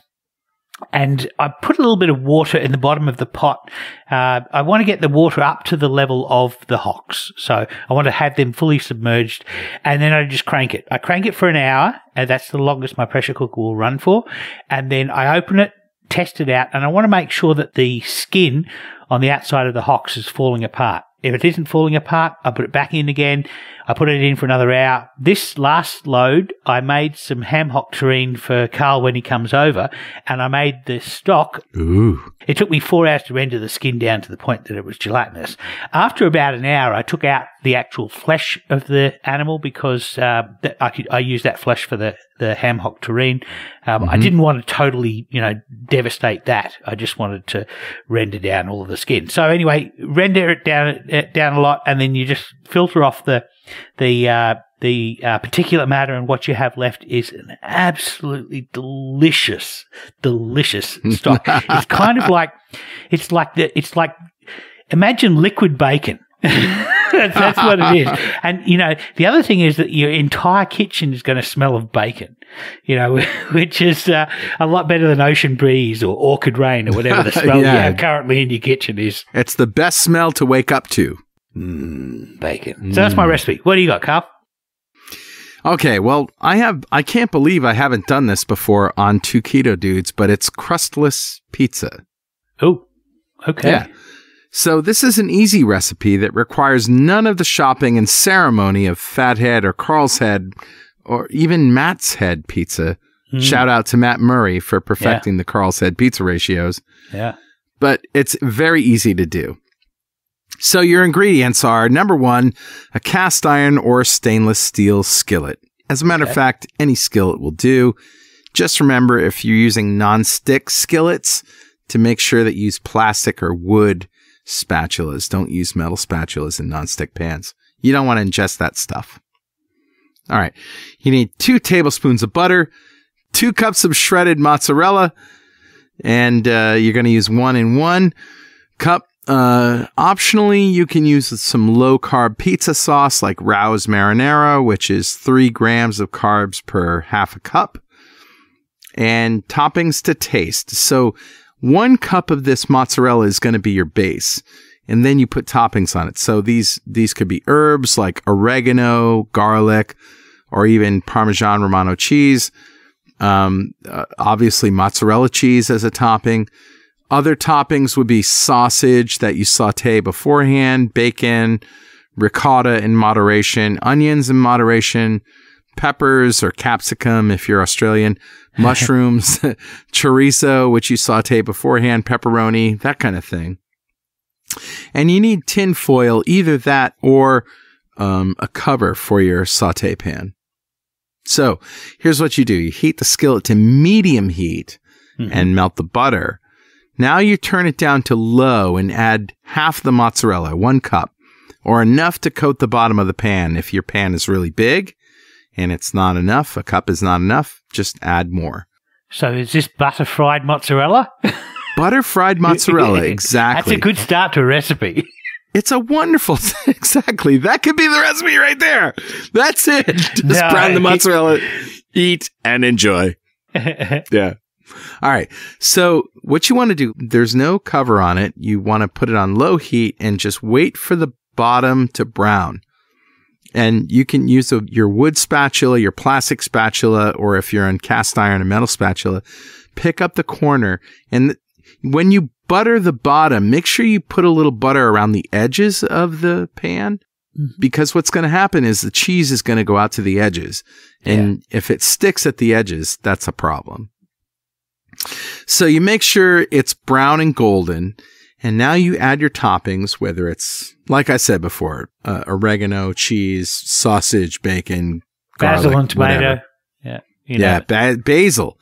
and I put a little bit of water in the bottom of the pot. I want to get the water up to the level of the hocks. So I want to have them fully submerged, and then I just crank it. I crank it for an hour, and that's the longest my pressure cooker will run for. And then I open it, test it out, and I want to make sure that the skin on the outside of the hocks is falling apart. If it isn't falling apart, I put it back in again. I put it in for another hour. This last load, I made some ham hock terrine for Carl when he comes over, and I made the stock. Ooh. It took me 4 hours to render the skin down to the point that it was gelatinous. After about an hour, I took out the actual flesh of the animal because I used that flesh for the ham hock terrine. I didn't want to totally, devastate that. I just wanted to render down all of the skin. So anyway, render it down a lot, and then you just filter off the particulate matter, and what you have left is an absolutely delicious stock. It's kind of like imagine liquid bacon. That's what it is. And, the other thing is that your entire kitchen is going to smell of bacon, which is a lot better than ocean breeze or orchid rain or whatever the smell you have currently in your kitchen is. It's the best smell to wake up to. Bacon. So that's my recipe. What do you got, Carl? Okay, well, I can't believe I haven't done this before on 2 Keto Dudes, but it's crustless pizza. Oh, okay. Yeah. So this is an easy recipe that requires none of the shopping and ceremony of Fathead or Carl's Head or even Matt's Head pizza. Shout out to Matt Murray for perfecting the Carl's Head pizza ratios. Yeah. But it's very easy to do. So your ingredients are, number 1, a cast iron or stainless steel skillet. As a matter of fact, any skillet will do. Just remember, if you're using non-stick skillets, to make sure that you use plastic or wood spatulas. Don't use metal spatulas in non-stick pans. You don't want to ingest that stuff. All right. You need 2 tablespoons of butter, 2 cups of shredded mozzarella, and you're going to use 1 and 1 cup. Optionally, you can use some low-carb pizza sauce like Rao's Marinara, which is 3 grams of carbs per half a cup, and toppings to taste. So 1 cup of this mozzarella is going to be your base, and then you put toppings on it. So these could be herbs like oregano, garlic, or even Parmesan Romano cheese. Obviously, mozzarella cheese as a topping. Other toppings would be sausage that you saute beforehand, bacon, ricotta in moderation, onions in moderation, peppers or capsicum if you're Australian, mushrooms, chorizo, which you saute beforehand, pepperoni, that kind of thing. And you need tin foil, either that or a cover for your saute pan. So here's what you do. You heat the skillet to medium heat and melt the butter. Now you turn it down to low and add half the mozzarella, 1 cup, or enough to coat the bottom of the pan. If your pan is really big and it's not enough, a cup is not enough, just add more. So is this butter fried mozzarella? Butter fried mozzarella, exactly. That's a good start to a recipe. It's a wonderful, exactly. That could be the recipe right there. That's it. Just brown the mozzarella, eat, and enjoy. Yeah. All right. So what you want to do, there's no cover on it. You want to put it on low heat and just wait for the bottom to brown. And you can use your wood spatula, your plastic spatula, or if you're on cast iron, a metal spatula, pick up the corner. And when you butter the bottom, make sure you put a little butter around the edges of the pan, because what's going to happen is the cheese is going to go out to the edges. And if it sticks at the edges, that's a problem. So you make sure it's brown and golden. And now you add your toppings, whether it's, like I said before, oregano, cheese, sausage, bacon, basil garlic, and tomato. Whatever. Basil.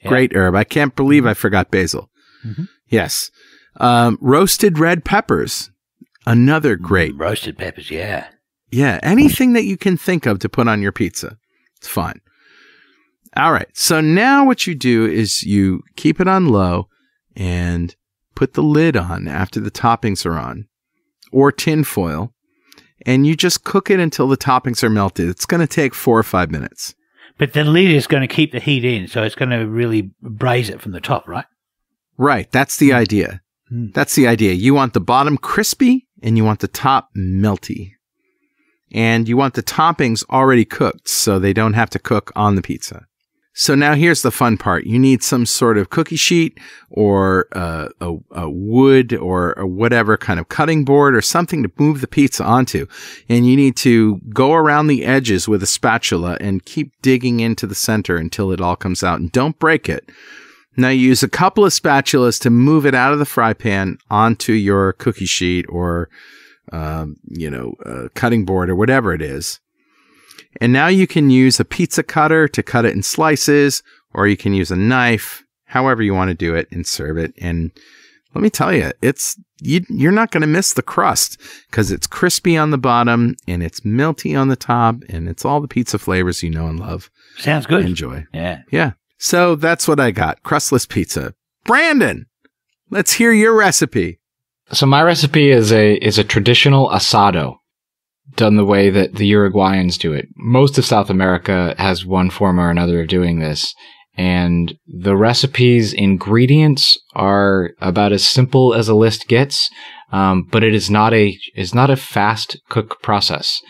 Yeah. Great herb. I can't believe I forgot basil. Yes. Roasted red peppers. Another great. Roasted peppers, yeah. Yeah. Anything that you can think of to put on your pizza. It's fine. All right. So now what you do is you keep it on low and put the lid on after the toppings are on, or tin foil, and you just cook it until the toppings are melted. It's going to take 4 or 5 minutes. But the lid is going to keep the heat in, so it's going to really braise it from the top, right? Right. That's the idea. That's the idea. You want the bottom crispy and you want the top melty. And you want the toppings already cooked so they don't have to cook on the pizza. So now here's the fun part. You need some sort of cookie sheet or a wood or whatever kind of cutting board or something to move the pizza onto. And you need to go around the edges with a spatula and keep digging into the center until it all comes out. And don't break it. Now you use a couple of spatulas to move it out of the fry pan onto your cookie sheet or, cutting board or whatever it is. And now you can use a pizza cutter to cut it in slices, or you can use a knife, however you want to do it, and serve it. And let me tell you, you're not going to miss the crust because it's crispy on the bottom and it's melty on the top, and it's all the pizza flavors you know and love. Sounds good. Enjoy. Yeah. Yeah. So that's what I got. Crustless pizza. Brandon, let's hear your recipe. So my recipe is a traditional asado, done the way that the Uruguayans do it. Most of South America has one form or another of doing this. And the recipe's ingredients are about as simple as a list gets, but it is not a fast cook process.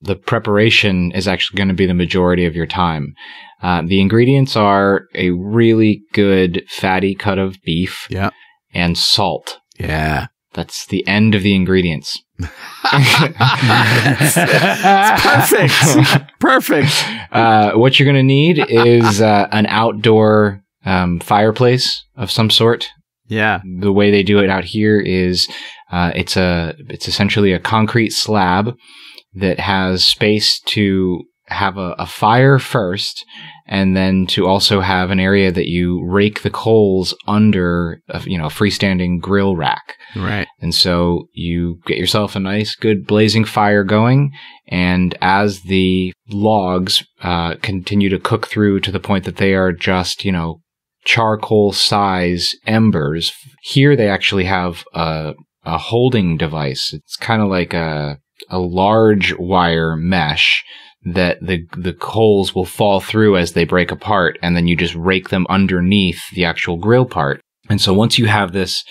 The preparation is actually going to be the majority of your time. The ingredients are a really good fatty cut of beef and salt. Yeah. That's the end of the ingredients. It's perfect. Perfect. What you're going to need is an outdoor fireplace of some sort. Yeah. The way they do it out here is it's essentially a concrete slab that has space to have a fire first, and then to also have an area that you rake the coals under a freestanding grill rack. Right. And so you get yourself a nice, good blazing fire going, and as the logs continue to cook through to the point that they are just, charcoal size embers, here they actually have a holding device. It's kind of like a large wire mesh that the coals will fall through as they break apart, and then you just rake them underneath the actual grill part. And so once you have this,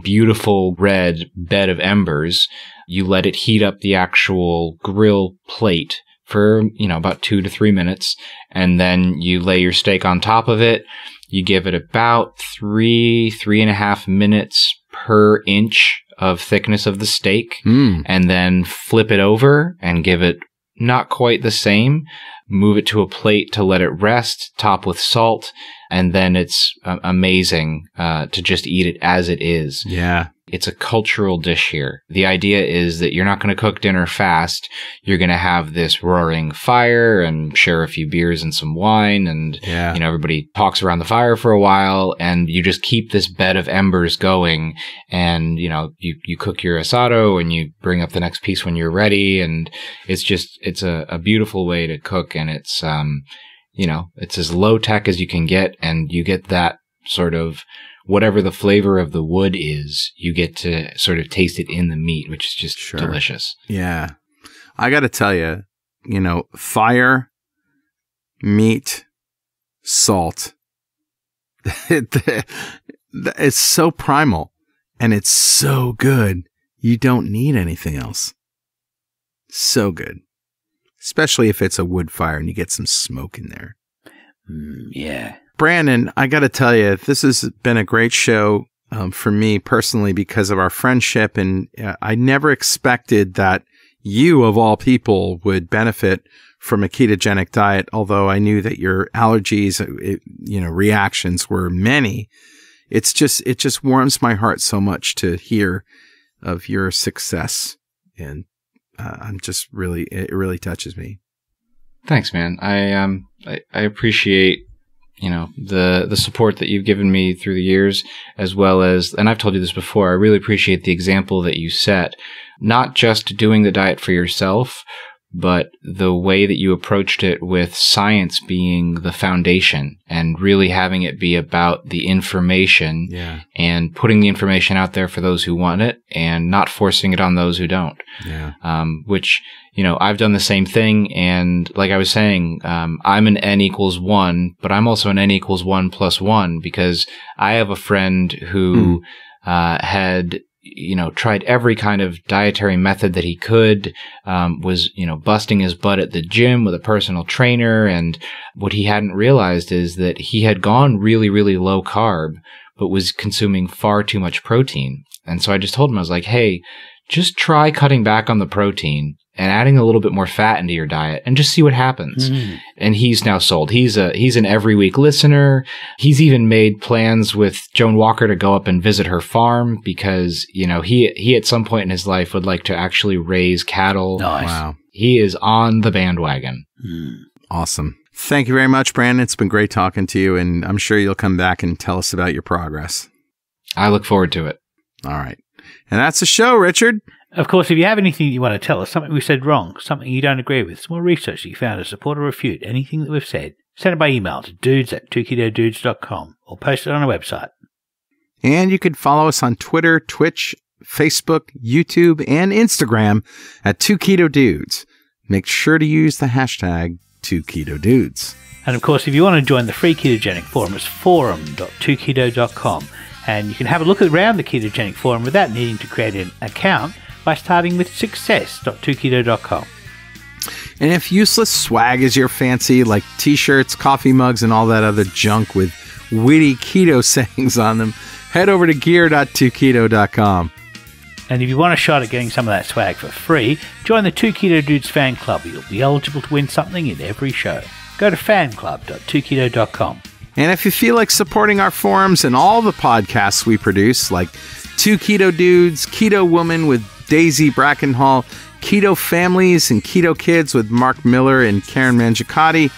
beautiful red bed of embers, you let it heat up the actual grill plate for, about 2 to 3 minutes. And then you lay your steak on top of it. You give it about 3.5 minutes per inch of thickness of the steak, and then flip it over and give it not quite the same. Move it to a plate to let it rest, top with salt, and then it's amazing to just eat it as it is. Yeah. It's a cultural dish here. The idea is that you're not going to cook dinner fast. You're going to have this roaring fire and share a few beers and some wine, and everybody talks around the fire for a while, and you just keep this bed of embers going, and you cook your asado and you bring up the next piece when you're ready, and it's a beautiful way to cook, and it's it's as low tech as you can get, and you get that sort of whatever the flavor of the wood is, you get to sort of taste it in the meat, which is just delicious. Yeah. I got to tell you, fire, meat, salt, it's so primal and it's so good. You don't need anything else. So good. Especially if it's a wood fire and you get some smoke in there. Yeah. Brandon, I got to tell you, this has been a great show for me personally because of our friendship. And I never expected that you, of all people, would benefit from a ketogenic diet, although I knew that your allergies, reactions were many. It just warms my heart so much to hear of your success. And it really touches me. Thanks, man. I appreciate the support that you've given me through the years, as well as, and I've told you this before, I really appreciate the example that you set, not just doing the diet for yourself, but the way that you approached it with science being the foundation and really having it be about the information and putting the information out there for those who want it and not forcing it on those who don't. Yeah. Which, I've done the same thing. And like I was saying, I'm an N equals 1, but I'm also an N equals 1 plus 1 because I have a friend who had tried every kind of dietary method that he could, was, busting his butt at the gym with a personal trainer. And what he hadn't realized is that he had gone really, really low carb, but was consuming far too much protein. And so I just told him, I was like, hey, just try cutting back on the protein and adding a little bit more fat into your diet and just see what happens. And he's now sold. He's an every week listener. He's even made plans with Joan Walker to go up and visit her farm because, he at some point in his life would like to actually raise cattle. Nice. Wow. He is on the bandwagon. Awesome. Thank you very much, Brandon. It's been great talking to you, and I'm sure you'll come back and tell us about your progress. I look forward to it. All right. And that's the show, Richard. Of course, if you have anything you want to tell us, something we said wrong, something you don't agree with, some more research that you found to support or refute anything that we've said, send it by email to dudes@2ketodudes.com or post it on our website. And you can follow us on Twitter, Twitch, Facebook, YouTube, and Instagram at 2KetoDudes. Make sure to use the hashtag 2KetoDudes. And of course, if you want to join the free ketogenic forum, it's forum.2keto.com. And you can have a look around the ketogenic forum without needing to create an account by starting with success.2keto.com. And if useless swag is your fancy, like t-shirts, coffee mugs, and all that other junk with witty keto sayings on them, head over to gear.2keto.com. And if you want a shot at getting some of that swag for free, join the 2 Keto Dudes fan club. You'll be eligible to win something in every show. Go to fanclub.2keto.com. And if you feel like supporting our forums and all the podcasts we produce, like 2 Keto Dudes, Keto Woman with Daisy Brackenhall, Keto Families and Keto Kids with Mark Miller and Karen Mangicotti,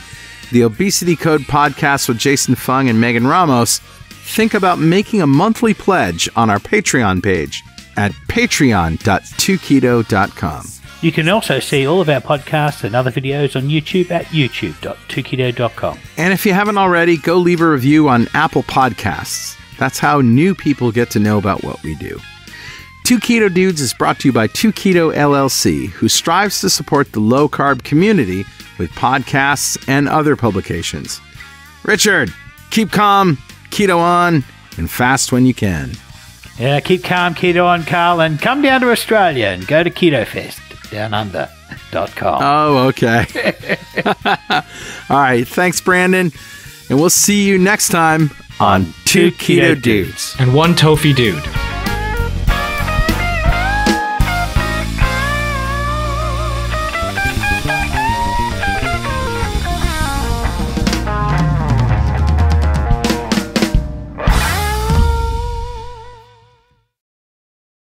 the Obesity Code podcast with Jason Fung and Megan Ramos, think about making a monthly pledge on our Patreon page at patreon.2keto.com. You can also see all of our podcasts and other videos on YouTube at youtube.2keto.com. And if you haven't already, go leave a review on Apple Podcasts. That's how new people get to know about what we do. 2 Keto Dudes is brought to you by 2 Keto LLC, who strives to support the low-carb community with podcasts and other publications. Richard, keep calm, keto on, and fast when you can. Yeah, keep calm, keto on, Carl, and come down to Australia and go to Keto Fest down under. Revolt.com. Oh, okay. All right. Thanks, Brandon. And we'll see you next time on Two Keto Dudes. And one Tofi Dude.